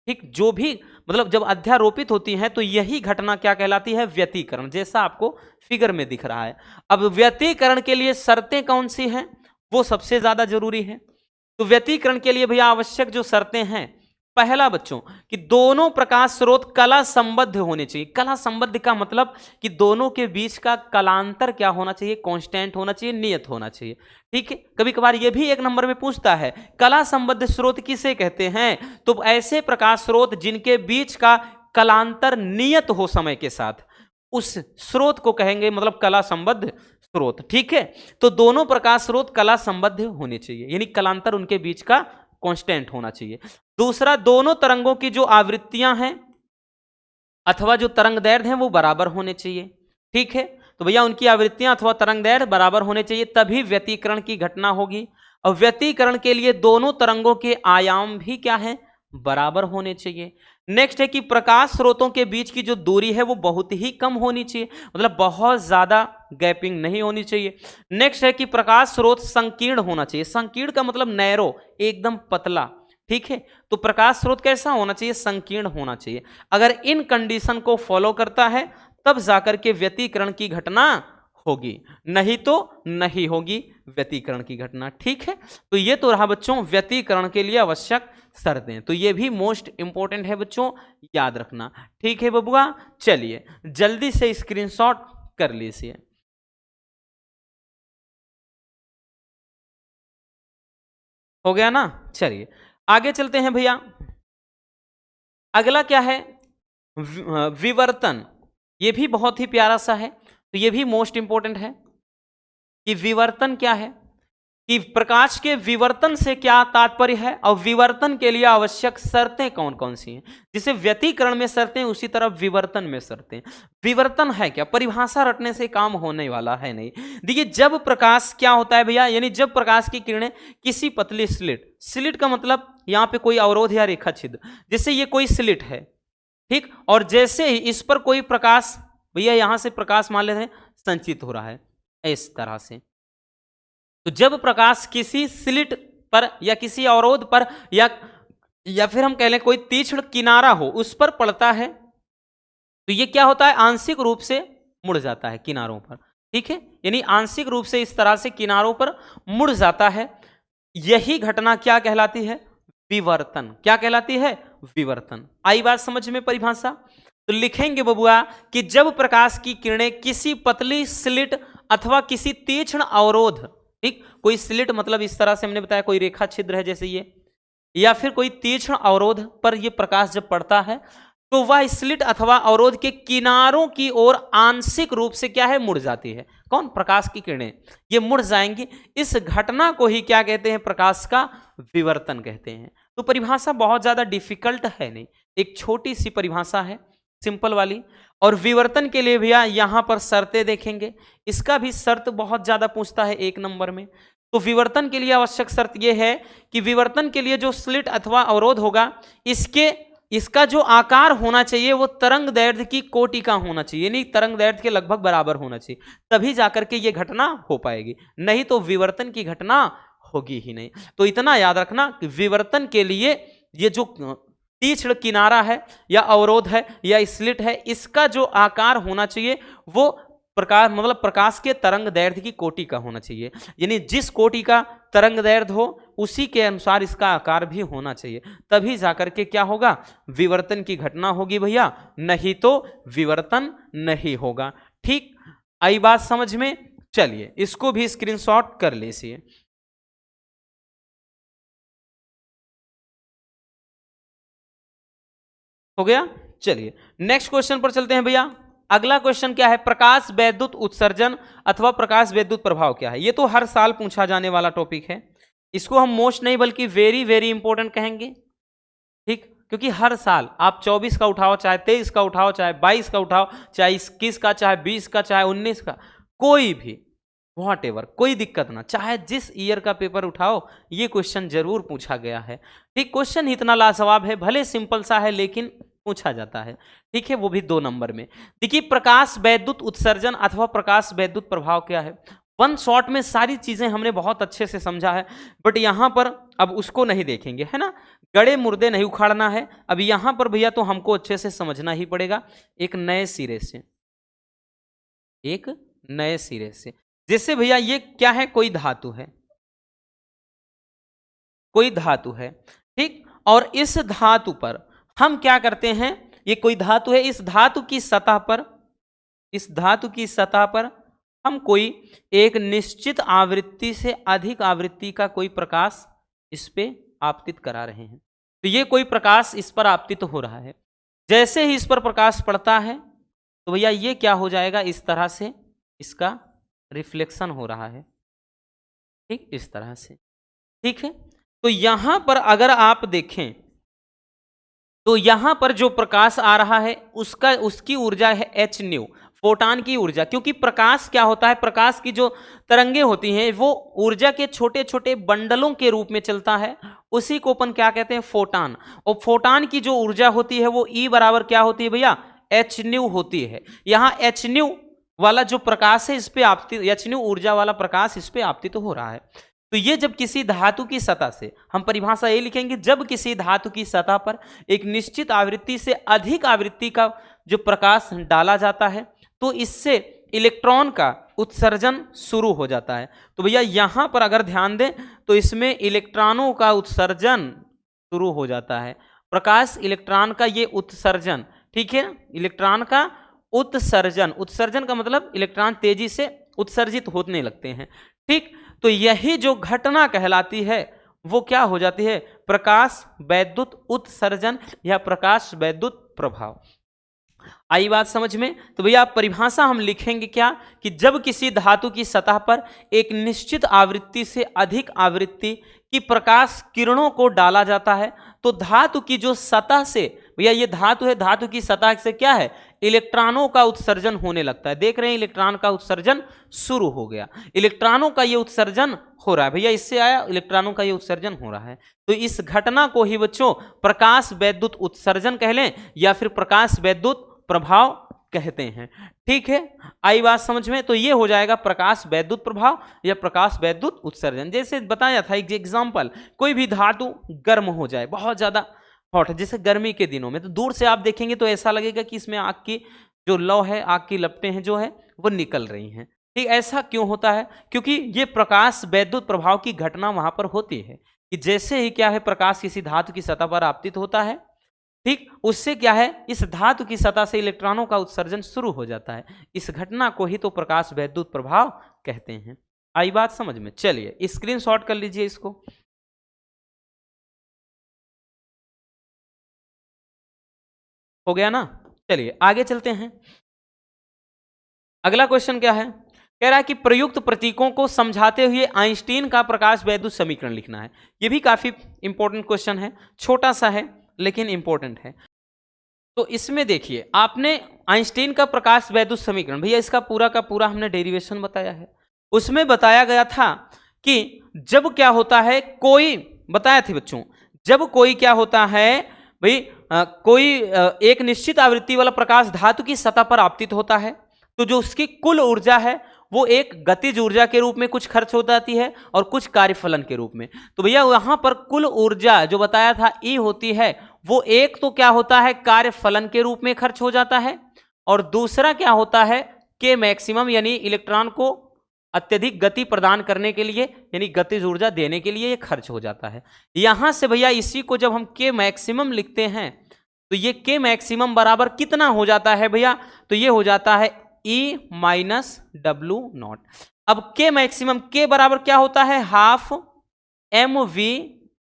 ठीक, जो भी मतलब जब अध्यारोपित होती हैं तो यही घटना क्या कहलाती है, व्यतिकरण, जैसा आपको फिगर में दिख रहा है। अब व्यतिकरण के लिए शर्तें कौन सी हैं, वो सबसे ज्यादा जरूरी है। तो व्यतिकरण के लिए भैया आवश्यक जो शर्तें हैं, पहला बच्चों कि दोनों प्रकाश स्रोत कला संबद्ध होने चाहिए। कला संबद्ध का मतलब कि दोनों के बीच का कलांतर क्या होना चाहिए, कांस्टेंट होना चाहिए, नियत होना चाहिए। ठीक है, कभी कभार ये भी 1 नंबर में पूछता है, कला संबद्ध स्रोत किसे कहते हैं, तो ऐसे प्रकाश स्रोत जिनके बीच का कलांतर नियत हो समय के साथ, उस स्रोत को कहेंगे मतलब कला संबद्ध स्रोत। ठीक है, तो दोनों प्रकाश स्रोत कला संबद्ध होने चाहिए, यानी कलांतर उनके बीच का कांस्टेंट होना चाहिए। दूसरा, दोनों तरंगों की जो आवृत्तियां हैं अथवा जो तरंगदैर्घ्य हैं वो बराबर होने चाहिए। ठीक है, तो भैया उनकी आवृत्तियां अथवा तरंगदैर्घ्य बराबर होने चाहिए, तभी व्यतिकरण की घटना होगी। और व्यतिकरण के लिए दोनों तरंगों के आयाम भी क्या है, बराबर होने चाहिए। नेक्स्ट है कि प्रकाश स्रोतों के बीच की जो दूरी है वो बहुत ही कम होनी चाहिए, मतलब बहुत ज्यादा गैपिंग नहीं होनी चाहिए। नेक्स्ट है कि प्रकाश स्रोत संकीर्ण होना चाहिए। संकीर्ण का मतलब नैरो, एकदम पतला, ठीक है। तो प्रकाश स्रोत कैसा होना चाहिए? संकीर्ण होना चाहिए। अगर इन कंडीशन को फॉलो करता है तब जाकर के व्यतिकरण की घटना होगी, नहीं तो नहीं होगी व्यतिकरण की घटना, ठीक है। तो ये तो रहा बच्चों व्यतिकरण के लिए आवश्यक शर्तें, तो ये भी मोस्ट इंपॉर्टेंट है बच्चों, याद रखना, ठीक है बबुआ। चलिए जल्दी से स्क्रीनशॉट कर लीजिए। हो गया ना? चलिए आगे चलते हैं भैया। अगला क्या है? विवर्तन। ये भी बहुत ही प्यारा सा है, तो ये भी मोस्ट इंपॉर्टेंट है कि विवर्तन क्या है, कि प्रकाश के विवर्तन से क्या तात्पर्य है और विवर्तन के लिए आवश्यक शर्तें कौन कौन सी हैं। जिसे व्यतिकरण में शर्तें उसी तरह विवर्तन में शर्तें। विवर्तन है क्या? परिभाषा रटने से काम होने वाला है नहीं। देखिए जब प्रकाश क्या होता है भैया, यानी जब प्रकाश की किरणें किसी पतली स्लिट, स्लिट का मतलब यहां पे कोई अवरोध या रेखा छिद्र, जैसे ये कोई स्लिट है, ठीक, और जैसे ही इस पर कोई प्रकाश, भैया यहां से प्रकाश मान लेते हैं संचित हो रहा है इस तरह से, तो जब प्रकाश किसी स्लिट पर या किसी अवरोध पर या फिर हम कह लें कोई तीक्ष्ण किनारा हो उस पर पड़ता है, तो ये क्या होता है? आंशिक रूप से मुड़ जाता है किनारों पर, ठीक है, यानी आंशिक रूप से इस तरह से किनारों पर मुड़ जाता है। यही घटना क्या कहलाती है? विवर्तन। क्या कहलाती है? विवर्तन। आई बात समझ में परिभाषा? तो लिखेंगे बबुआ कि जब प्रकाश की किरणें किसी पतली स्लिट अथवा किसी तीक्ष्ण अवरोध, ठीक, कोई स्लिट मतलब इस तरह से हमने बताया कोई रेखा छिद्र है जैसे ये, या फिर कोई तीक्ष्ण अवरोध पर ये प्रकाश जब पड़ता है तो वह स्लिट अथवा अवरोध के किनारों की ओर आंशिक रूप से क्या है? मुड़ जाती है। कौन? प्रकाश की किरणें ये मुड़ जाएंगी। इस घटना को ही क्या कहते हैं? प्रकाश का विवर्तन कहते हैं। तो परिभाषा बहुत ज्यादा डिफिकल्ट है नहीं, एक छोटी सी परिभाषा है, सिंपल वाली। और विवर्तन के लिए भैया यहां पर शर्तें देखेंगे, इसका भी शर्त बहुत ज्यादा पूछता है 1 नंबर में। तो विवर्तन के लिए आवश्यक शर्त यह है कि विवर्तन के लिए जो स्लिट अथवा अवरोध होगा इसका जो आकार होना चाहिए वो तरंग दैर्ध्य की कोटि का होना चाहिए, यानी तरंग दैर्ध्य के लगभग बराबर होना चाहिए, तभी जाकर के ये घटना हो पाएगी, नहीं तो विवर्तन की घटना होगी ही नहीं। तो इतना याद रखना कि विवर्तन के लिए ये जो तीक्ष्ण किनारा है या अवरोध है या स्लिट है, इसका जो आकार होना चाहिए वो प्रकाश मतलब प्रकाश के तरंग दैर्ध्य की कोटि का होना चाहिए, यानी जिस कोटि का तरंग दैर्ध्य हो उसी के अनुसार इसका आकार भी होना चाहिए, तभी जाकर के क्या होगा? विवर्तन की घटना होगी भैया, नहीं तो विवर्तन नहीं होगा। ठीक, आई बात समझ में? चलिए इसको भी स्क्रीनशॉट कर लीजिए। हो गया? चलिए नेक्स्ट क्वेश्चन पर चलते हैं भैया। अगला क्वेश्चन क्या है? प्रकाश वैद्युत उत्सर्जन अथवा प्रकाश वैद्युत प्रभाव क्या है? ये तो हर साल पूछा जाने वाला टॉपिक है, इसको हम मोस्ट नहीं बल्कि वेरी वेरी इंपॉर्टेंट कहेंगे, ठीक, क्योंकि हर साल आप 24 का उठाओ, चाहे 23 का उठाओ, चाहे 22 का उठाओ, चाहे 21 का, चाहे 20 का, चाहे 19 का, कोई भी वॉट एवर, कोई दिक्कत ना, चाहे जिस ईयर का पेपर उठाओ ये क्वेश्चन जरूर पूछा गया है। ठीक, क्वेश्चन इतना लाजवाब है, भले सिंपल सा है लेकिन पूछा जाता है, ठीक है, वो भी 2 नंबर में। देखिए प्रकाश वैद्युत उत्सर्जन अथवा प्रकाश वैद्युत प्रभाव क्या है? 1 शॉट में सारी चीजें हमने बहुत अच्छे से समझा है, बट यहां पर अब उसको नहीं देखेंगे, है ना, गड़े मुर्दे नहीं उखाड़ना है। अब यहां पर भैया तो हमको अच्छे से समझना ही पड़ेगा एक नए सिरे से, एक नए सिरे से। जैसे भैया ये क्या है? कोई धातु है, कोई धातु है, ठीक, और इस धातु पर हम क्या करते हैं? ये कोई धातु है, इस धातु की सतह पर, इस धातु की सतह पर हम कोई एक निश्चित आवृत्ति से अधिक आवृत्ति का कोई प्रकाश इस पे आपतित करा रहे हैं। तो ये कोई प्रकाश इस पर आपतित हो रहा है, जैसे ही इस पर प्रकाश पड़ता है तो भैया ये क्या हो जाएगा? इस तरह से इसका रिफ्लेक्शन हो रहा है, ठीक, इस तरह से, ठीक है। तो यहां पर अगर आप देखें तो यहां पर जो प्रकाश आ रहा है उसकी ऊर्जा है h न्यू, फोटान की ऊर्जा, क्योंकि प्रकाश क्या होता है, प्रकाश की जो तरंगे होती हैं वो ऊर्जा के छोटे छोटे बंडलों के रूप में चलता है, उसी को अपन क्या कहते हैं, फोटान। और फोटान की जो ऊर्जा होती है वो E बराबर क्या होती है भैया, एच न्यू होती है। यहाँ एच न्यू वाला जो प्रकाश है इस पे आपतित, एच न्यू ऊर्जा वाला प्रकाश इस पे आपतित हो रहा है। तो ये जब किसी धातु की सतह से, हम परिभाषा ये लिखेंगे, जब किसी धातु की सतह पर एक निश्चित आवृत्ति से अधिक आवृत्ति का जो प्रकाश डाला जाता है तो इससे इलेक्ट्रॉन का उत्सर्जन शुरू हो जाता है। तो भैया यहां पर अगर ध्यान दें तो इसमें इलेक्ट्रॉनों का उत्सर्जन शुरू हो जाता है। प्रकाश इलेक्ट्रॉन का ये उत्सर्जन, ठीक है, इलेक्ट्रॉन का उत्सर्जन, उत्सर्जन का मतलब इलेक्ट्रॉन तेजी से उत्सर्जित होने लगते हैं, ठीक। तो यही जो घटना कहलाती है वो क्या हो जाती है, प्रकाश वैद्युत उत्सर्जन या प्रकाश वैद्युत प्रभाव। आई बात समझ में। तो भैया परिभाषा हम लिखेंगे क्या, कि जब किसी धातु की सतह पर एक निश्चित आवृत्ति से अधिक आवृत्ति की प्रकाश किरणों को डाला जाता है तो धातु की जो सतह से, भैया ये धातु है, धातु की सतह से क्या है, इलेक्ट्रॉनों का उत्सर्जन होने लगता है। देख रहे हैं इलेक्ट्रॉन का उत्सर्जन शुरू हो गया, इलेक्ट्रॉनों का ये उत्सर्जन हो रहा है, भैया इससे आया इलेक्ट्रॉनों का ये उत्सर्जन हो रहा है। तो इस घटना को ही बच्चों प्रकाश वैद्युत उत्सर्जन कह लें या फिर प्रकाश वैद्युत प्रभाव कहते हैं, ठीक है। आई बात समझ में। तो ये हो जाएगा प्रकाश वैद्युत प्रभाव या प्रकाश वैद्युत उत्सर्जन। जैसे बताया था एक एग्जांपल, कोई भी धातु गर्म हो जाए, बहुत ज्यादा हॉट, जैसे गर्मी के दिनों में, तो दूर से आप देखेंगे तो ऐसा लगेगा कि इसमें आग की जो लौ है, आग की लपटें हैं जो है वो निकल रही हैं, ठीक। ऐसा क्यों होता है, क्योंकि ये प्रकाश वैद्युत प्रभाव की घटना वहां पर होती है कि जैसे ही क्या है प्रकाश किसी धातु की सतह पर आपतित होता है, ठीक, उससे क्या है इस धातु की सतह से इलेक्ट्रॉनों का उत्सर्जन शुरू हो जाता है। इस घटना को ही तो प्रकाश वैद्युत प्रभाव कहते हैं। आई बात समझ में। चलिए स्क्रीनशॉट कर लीजिए इसको। हो गया ना। चलिए आगे चलते हैं। अगला क्वेश्चन क्या है, कह रहा है कि प्रयुक्त प्रतीकों को समझाते हुए आइंस्टीन का प्रकाश वैद्युत समीकरण लिखना है। यह भी काफी इंपॉर्टेंट क्वेश्चन है, छोटा सा है लेकिन इंपॉर्टेंट है। तो इसमें देखिए आपने आइंस्टीन का प्रकाश वैद्युत समीकरण, भैया इसका पूरा का पूरा हमने डेरिवेशन बताया है। उसमें बताया गया था कि जब क्या होता है, कोई बताया थे बच्चों, जब कोई क्या होता है भाई, कोई एक निश्चित आवृत्ति वाला प्रकाश धातु की सतह पर आपतित होता है तो जो उसकी कुल ऊर्जा है वो एक गतिज ऊर्जा के रूप में कुछ खर्च हो जाती है और कुछ कार्यफलन के रूप में। तो भैया यहां पर कुल ऊर्जा जो बताया था E होती है, वो एक तो क्या होता है कार्यफलन के रूप में खर्च हो जाता है और दूसरा क्या होता है K मैक्सिमम, यानी इलेक्ट्रॉन को अत्यधिक गति प्रदान करने के लिए, यानी गतिज ऊर्जा देने के लिए ये खर्च हो जाता है। यहां से भैया इसी को जब हम K मैक्सिमम लिखते हैं तो ये K मैक्सिमम बराबर कितना हो जाता है भैया, तो ये हो जाता है E माइनस W नॉट। अब K मैक्सिमम, K बराबर क्या होता है हाफ mv,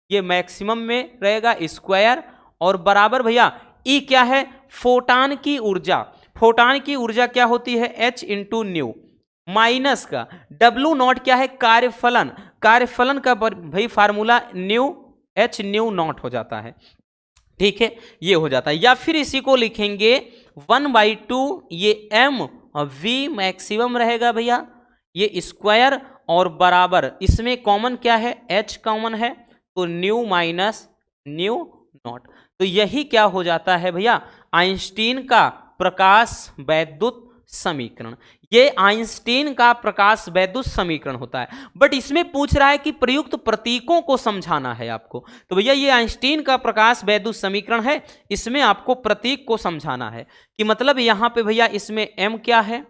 ये मैक्सिमम में रहेगा स्क्वायर, और बराबर भैया E क्या है फोटान की ऊर्जा। फोटान की ऊर्जा क्या होती है H इंटू न्यू, माइनस का W नॉट क्या है कार्यफलन, कार्यफलन का भाई formula new H new not हो जाता है, ठीक है, ये हो जाता है। या फिर इसी को लिखेंगे 1/2 ये m और v मैक्सिमम रहेगा भैया, ये स्क्वायर और बराबर इसमें कॉमन क्या है h कॉमन है तो न्यू माइनस न्यू नॉट। तो यही क्या हो जाता है भैया आइंस्टीन का प्रकाश वैद्युत समीकरण। ये आइंस्टीन का प्रकाश वैद्युत समीकरण होता है। बट इसमें पूछ रहा है कि प्रयुक्त प्रतीकों को समझाना है आपको, तो भैया ये आइंस्टीन का प्रकाश वैद्युत समीकरण है, इसमें आपको प्रतीक को समझाना है कि मतलब यहां पे भैया इसमें m क्या है,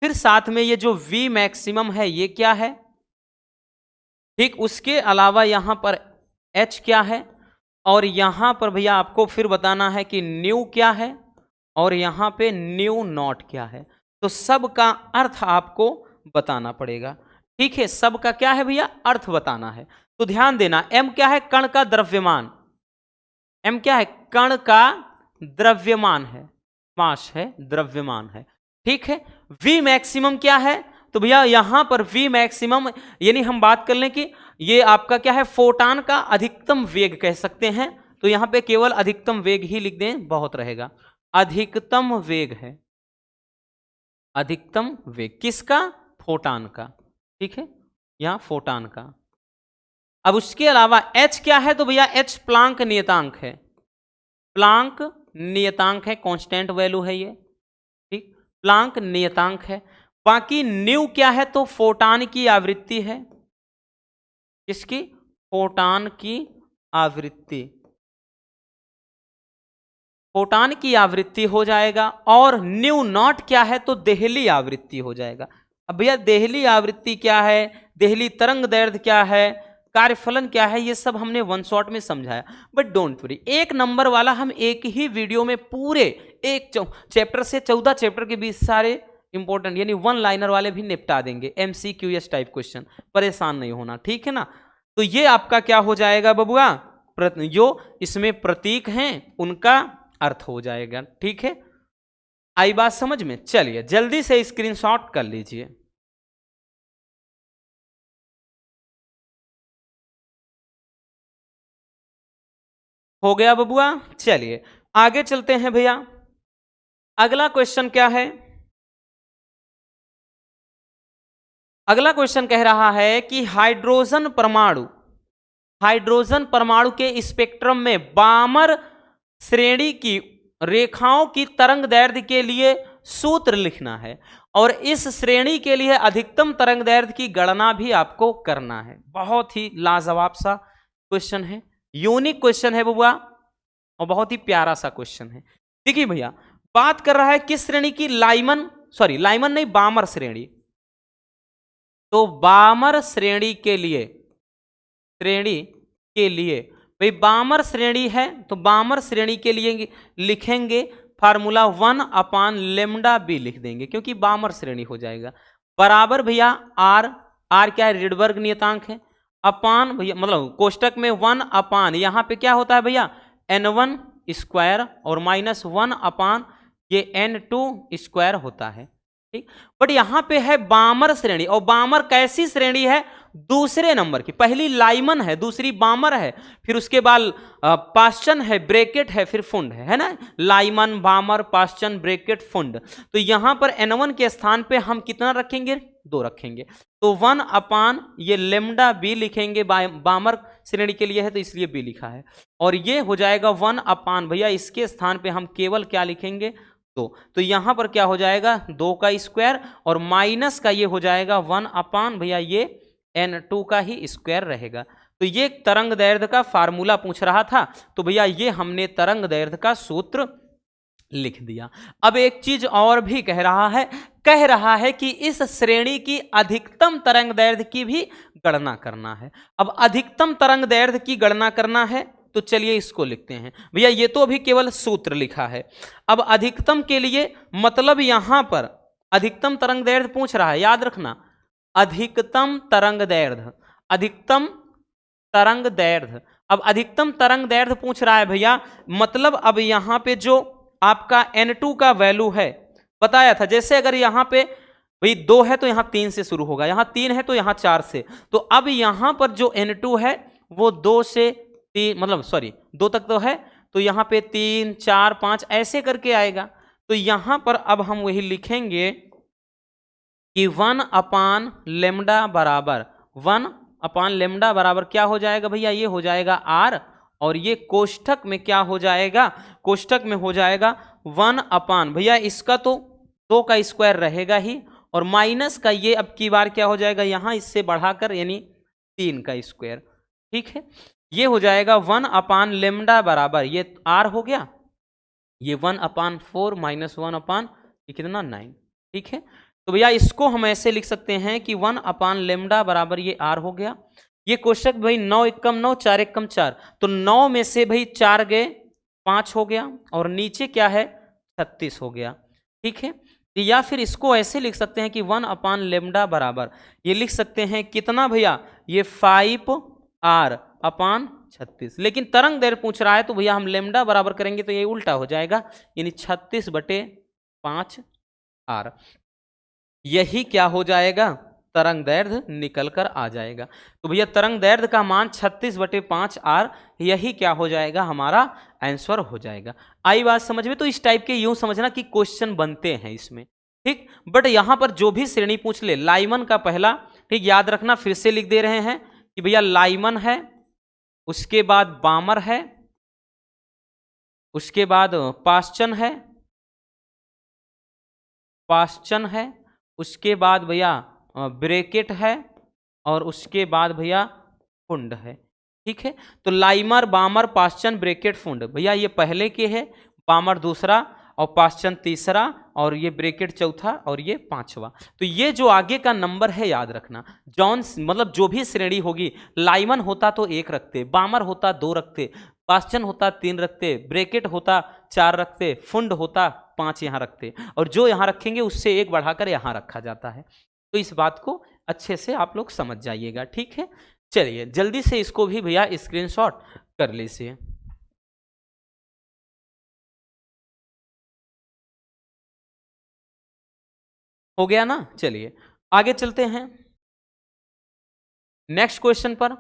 फिर साथ में ये जो v मैक्सिमम है ये क्या है, ठीक, उसके अलावा यहां पर h क्या है, और यहां पर भैया आपको फिर बताना है कि न्यू क्या है और यहां पे न्यू नॉट क्या है। तो सब का अर्थ आपको बताना पड़ेगा, ठीक है, सब का क्या है भैया अर्थ बताना है। तो ध्यान देना m क्या है कण का द्रव्यमान, m क्या है कण का द्रव्यमान है, मास है द्रव्यमान है, ठीक है। v मैक्सिमम क्या है, तो भैया यहां पर v मैक्सिमम यानी हम बात कर लें कि ये आपका क्या है फोटान का अधिकतम वेग कह सकते हैं, तो यहां पे केवल अधिकतम वेग ही लिख दें बहुत रहेगा, अधिकतम वेग है, अधिकतम वेग किसका? फोटान का। ठीक है, यहां फोटान का। अब उसके अलावा h क्या है? तो भैया h प्लांक नियतांक है, प्लांक नियतांक है, कांस्टेंट वैल्यू है ये। ठीक, प्लांक नियतांक है। बाकी न्यू क्या है? तो फोटान की आवृत्ति है। किसकी? फोटान की आवृत्ति, फोटान की आवृत्ति हो जाएगा। और न्यू नॉट क्या है? तो देहली आवृत्ति हो जाएगा। अब भैया देहली आवृत्ति क्या है, देहली तरंग दैर्ध्य क्या है, कार्यफलन क्या है, ये सब हमने वन शॉट में समझाया। बट डोंट वरी, एक नंबर वाला हम एक ही वीडियो में पूरे एक चैप्टर से 14 चैप्टर के बीच सारे इंपॉर्टेंट यानी वन लाइनर वाले भी निपटा देंगे, MCQS टाइप क्वेश्चन, परेशान नहीं होना। ठीक है ना? तो ये आपका क्या हो जाएगा बबुआ, जो इसमें प्रतीक हैं उनका अर्थ हो जाएगा। ठीक है, आई बात समझ में? चलिए जल्दी से स्क्रीनशॉट कर लीजिए। हो गया बबुआ? चलिए आगे चलते हैं भैया। अगला क्वेश्चन क्या है? अगला क्वेश्चन कह रहा है कि हाइड्रोजन परमाणु के स्पेक्ट्रम में बामर श्रेणी की रेखाओं की तरंग दैर्ध्य के लिए सूत्र लिखना है और इस श्रेणी के लिए अधिकतम तरंग दैर्ध्य की गणना भी आपको करना है। बहुत ही लाजवाब सा क्वेश्चन है, यूनिक क्वेश्चन है बबुआ और बहुत ही प्यारा सा क्वेश्चन है। देखिए भैया, बात कर रहा है किस श्रेणी की? लाइमन नहीं, बामर श्रेणी। तो बामर श्रेणी के लिए भाई बामर श्रेणी है तो बामर श्रेणी के लिए लिखेंगे फार्मूला 1/λ लिख देंगे क्योंकि बामर श्रेणी हो जाएगा। बराबर भैया आर क्या है? रिडबर्ग नियतांक है। अपान भैया मतलब कोष्टक में 1/, यहां पे क्या होता है भैया? n1 स्क्वायर और -1/, ये n2 स्क्वायर होता है। ठीक, बट यहां पे है बामर श्रेणी, और बामर कैसी श्रेणी है? दूसरे नंबर की। पहली लाइमन है, दूसरी बामर है, फिर उसके बाद पाश्चन है, ब्रैकेट है, फिर फुंड है ना? Lyman, बामर, पाश्चन, bracket, फुंड। तो यहां पर n1 के स्थान पे हम कितना रखेंगे? 2 रखेंगे। तो 1/, ये λ लिखेंगे, बामर श्रेणी के लिए है तो इसलिए b लिखा है। और ये हो जाएगा 1/, भैया इसके स्थान पे हम केवल क्या लिखेंगे? 2। तो यहां पर क्या हो जाएगा? 2 का स्क्वायर और माइनस का ये हो जाएगा 1/, भैया ये n2 का ही स्क्वायर रहेगा। तो ये तरंग दैर्ध्य का फार्मूला पूछ रहा था, तो भैया ये हमने तरंग दैर्ध्य का सूत्र लिख दिया। अब एक चीज और भी कह रहा है कि इस श्रेणी की अधिकतम तरंग दैर्ध्य की भी गणना करना है। अब अधिकतम तरंग दैर्ध्य की गणना करना है तो चलिए इसको लिखते हैं। भैया ये तो अभी केवल सूत्र लिखा है। अब अधिकतम के लिए मतलब यहां पर अधिकतम तरंग दैर्ध्य पूछ रहा है, याद रखना, अधिकतम तरंग दैर्ध्य, अधिकतम तरंग दैर्ध्य। अब अधिकतम तरंग दैर्ध्य पूछ रहा है भैया, मतलब अब यहां पे जो आपका n2 का वैल्यू है बताया था, जैसे अगर यहां पे भाई 2 है तो यहां 3 से शुरू होगा, यहां 3 है तो यहां 4 से। तो अब यहां पर जो n2 है वो 2 से 3 मतलब 2 तक तो है, तो यहां पे 3, 4, 5 ऐसे करके आएगा। तो यहां पर अब हम वही लिखेंगे कि 1/λ बराबर 1/λ बराबर क्या हो जाएगा भैया? ये हो जाएगा r, और ये कोष्ठक में क्या हो जाएगा? कोष्ठक में हो जाएगा 1/, भैया इसका तो 2 का स्क्वायर रहेगा ही, और माइनस का ये अब की बार क्या हो जाएगा? यहां इससे बढ़ाकर यानी 3 का स्क्वायर। ठीक है, ये हो जाएगा 1/λ बराबर ये r हो गया, ये 1/4 - 1/, ये कितना? 9। ठीक है, तो भैया इसको हम ऐसे लिख सकते हैं कि 1/λ बराबर ये r हो गया। ये कोष्टक भाई 9 एकम 9, 4 एकम 4, तो 9 में से भाई 4 गए 5 हो गया, और नीचे क्या है? 36 हो गया। ठीक है, या फिर इसको ऐसे लिख सकते हैं कि 1/λ बराबर ये लिख सकते हैं कितना भैया? ये 5r/36। लेकिन तरंग दैर्ध्य पूछ रहा है तो भैया हम लैम्डा बराबर करेंगे तो ये उल्टा हो जाएगा, यानी 36/5r। यही क्या हो जाएगा? तरंग दैर्ध्य निकल कर आ जाएगा। तो भैया तरंग दैर्ध्य का मान 36/5r, यही क्या हो जाएगा? हमारा आंसर हो जाएगा। आई बात समझ में? तो इस टाइप के यूं समझना कि क्वेश्चन बनते हैं इसमें। ठीक। बट यहां पर जो भी श्रेणी पूछ ले, लाइमन का पहला, ठीक, याद रखना, फिर से लिख दे रहे हैं कि भैया लाइमन है, उसके बाद बामर है, उसके बाद पाश्चन है, पाश्चन है, उसके बाद भैया ब्रैकेट है, और उसके बाद भैया फुंड है। ठीक है, तो लाइमर, बामर, पाश्चन, ब्रैकेट, फुंड, भैया ये पहले के है, बामर दूसरा और पाश्चन तीसरा और ये ब्रैकेट चौथा और ये पांचवा। तो ये जो आगे का नंबर है याद रखना, जॉन मतलब जो भी श्रेणी होगी, लाइमन होता तो 1 रखते, बामर होता 2 रखते, पाश्चन होता 3 रखते, ब्रैकेट होता 4 रखते, फुंड होता 5 यहाँ रखते, और जो यहाँ रखेंगे उससे 1 बढ़ाकर यहाँ रखा जाता है। तो इस बात को अच्छे से आप लोग समझ जाइएगा। ठीक है, चलिए जल्दी से इसको भी भैया स्क्रीनशॉट कर लीजिए। हो गया ना, चलिए आगे चलते हैं नेक्स्ट क्वेश्चन पर।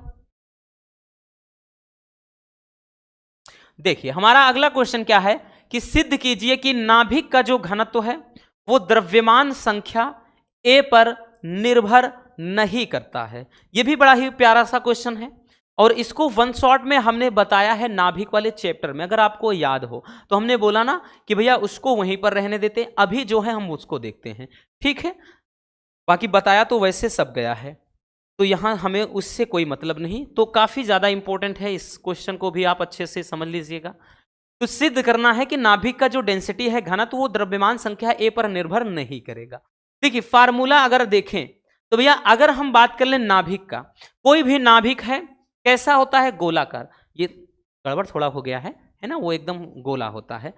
देखिए हमारा अगला क्वेश्चन क्या है कि सिद्ध कीजिए कि नाभिक का जो घनत्व है वो द्रव्यमान संख्या ए पर निर्भर नहीं करता है। यह भी बड़ा ही प्यारा सा क्वेश्चन है, और इसको वन शॉट में हमने बताया है नाभिक वाले चैप्टर में, अगर आपको याद हो तो हमने बोला ना कि भैया उसको वहीं पर रहने देते, अभी जो है हम उसको देखते हैं। ठीक है, बाकी बताया तो वैसे सब गया है, तो यहां हमें उससे कोई मतलब नहीं, तो काफी ज्यादा इंपॉर्टेंट है, इस क्वेश्चन को भी आप अच्छे से समझ लीजिएगा। तो सिद्ध करना है कि नाभिक का जो डेंसिटी है, घनत्व, वो द्रव्यमान संख्या ए पर निर्भर नहीं करेगा। देखिए फार्मूला अगर देखें तो भैया अगर हम बात कर लें नाभिक का, कोई भी नाभिक है कैसा होता है, गोलाकार, ये गड़बड़ थोड़ा हो गया है ना, वो एकदम गोला होता है,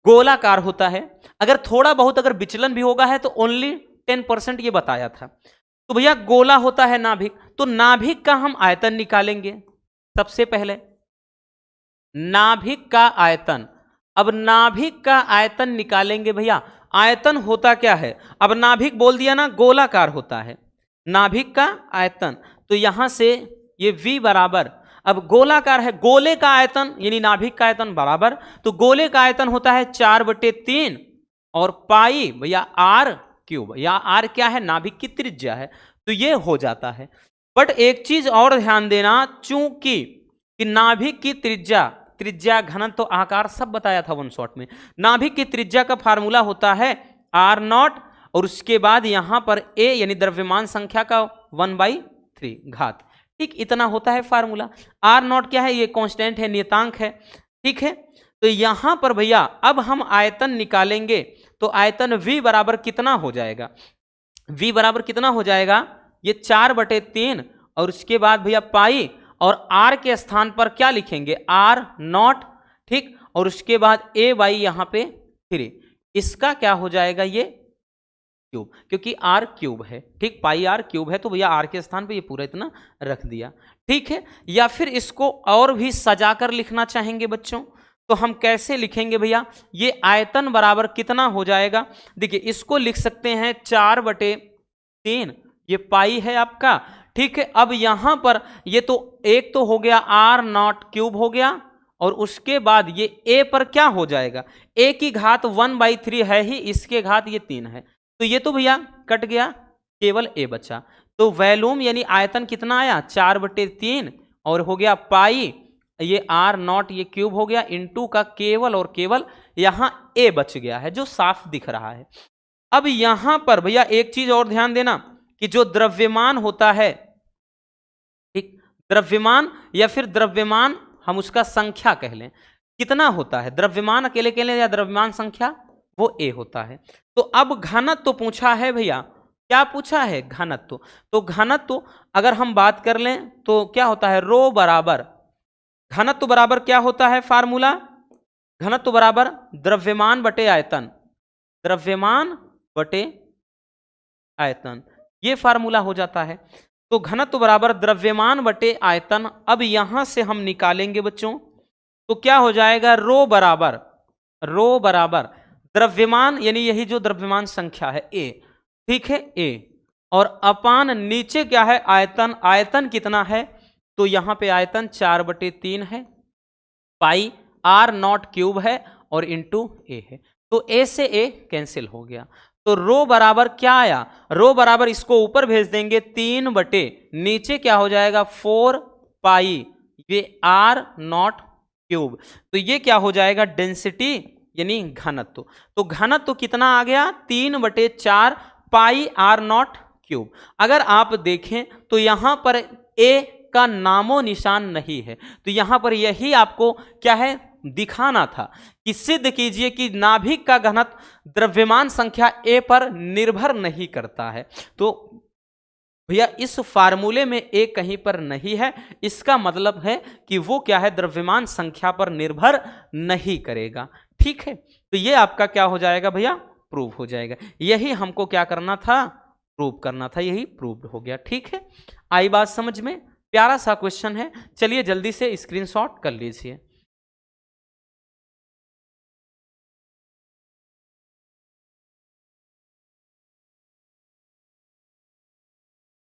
गोलाकार होता है। अगर थोड़ा बहुत अगर विचलन भी होगा है तो ओनली 10% ये बताया था। तो भैया गोला होता है नाभिक, तो नाभिक का हम आयतन निकालेंगे सबसे पहले, नाभिक का आयतन। अब नाभिक का आयतन निकालेंगे भैया, आयतन होता क्या है, अब नाभिक बोल दिया ना गोलाकार होता है, नाभिक का आयतन, तो यहां से ये V बराबर, अब गोलाकार है, गोले का आयतन यानी नाभिक का आयतन बराबर, तो गोले का आयतन होता है 4/3 और पाई भैया r³, या r क्या है, नाभिक की त्रिज्या है, तो ये हो जाता है। बट एक चीज और ध्यान देना, चूंकि कि नाभिक की त्रिज्या घनत्व तो आकार सब बताया था वन शॉट में, नाभिक की त्रिज्या का फार्मूला होता है r0, और उसके बाद यहां पर a यानी द्रव्यमान संख्या का 1/3 घात, ठीक, इतना होता है फार्मूला। r0 क्या है, ये कांस्टेंट है, नियतांक है। ठीक है, तो यहां पर भैया अब हम आयतन निकालेंगे, तो आयतन V बराबर कितना हो जाएगा, V बराबर कितना हो जाएगा, ये 4/3, और उसके बाद भैया पाई, और r के स्थान पर क्या लिखेंगे, r0, ठीक, और उसके बाद a/, यहां पे 3, इसका क्या हो जाएगा, ये क्यूब, क्योंकि r³ है, ठीक, पाई r³ है, तो भैया r के स्थान पे ये पूरा इतना रख दिया। ठीक है, या फिर इसको और भी सजाकर लिखना चाहेंगे बच्चों, तो हम कैसे लिखेंगे भैया, ये आयतन बराबर कितना हो जाएगा, देखिए इसको लिख सकते हैं 4/3, ये पाई है आपका। ठीक है, अब यहां पर ये तो एक तो हो गया r0³ हो गया, और उसके बाद ये a पर क्या हो जाएगा, a की घात 1/3 है ही, इसके घात ये 3 है, तो ये तो भैया कट गया, केवल a बचा, तो वैल्यूम यानी आयतन कितना आया, 4/3, और हो गया पाई, ये r0 ये क्यूब हो गया, इंटू का केवल और केवल यहां a बच गया है जो साफ दिख रहा है। अब यहां पर भैया एक चीज और ध्यान देना कि जो द्रव्यमान होता है, ठीक, द्रव्यमान या फिर द्रव्यमान हम उसका संख्या कह लें, कितना होता है, द्रव्यमान अकेले के लिए या द्रव्यमान संख्या, वो a होता है। तो अब घनत्व तो पूछा है भैया, क्या पूछा है, घनत्व, तो घनत्व अगर हम बात कर लें तो क्या होता है, रो बराबर, घनत्व बराबर क्या होता है फार्मूला, घनत्व बराबर द्रव्यमान बटे आयतन, द्रव्यमान बटे आयतन, ये फार्मूला हो जाता है। तो घनत्व बराबर द्रव्यमान बटे आयतन, अब यहां से हम निकालेंगे बच्चों, तो क्या हो जाएगा, रो बराबर द्रव्यमान यानी यही जो द्रव्यमान संख्या है a, ठीक है, a, और अपान नीचे क्या है, आयतन, आयतन कितना है, तो यहां पे आयतन 4/3 है, पाई r0³ है, और इंटू a है, तो a से a कैंसिल हो गया, तो रो बराबर क्या आया, रो बराबर इसको ऊपर भेज देंगे 3 बटे नीचे क्या हो जाएगा 4 पाई ये r नॉट क्यूब। तो ये क्या हो जाएगा डेंसिटी यानी घनत्व। तो घनत्व कितना आ गया 3 बटे 4 पाई r नॉट क्यूब। अगर आप देखें तो यहां पर a का नामो निशान नहीं है, तो यहां पर यही आपको क्या है दिखाना था कि सिद्ध कीजिए कि नाभिक का घनत्व द्रव्यमान संख्या a पर निर्भर नहीं करता है। तो भैया इस फार्मूले में a कहीं पर नहीं है, इसका मतलब है कि वो क्या है द्रव्यमान संख्या पर निर्भर नहीं करेगा। ठीक है, तो ये आपका क्या हो जाएगा भैया प्रूव हो जाएगा। यही हमको क्या करना था प्रूव करना था, यही प्रूव हो गया। ठीक है, आई बात समझ में, प्यारा सा क्वेश्चन है। चलिए जल्दी से स्क्रीनशॉट कर लीजिए।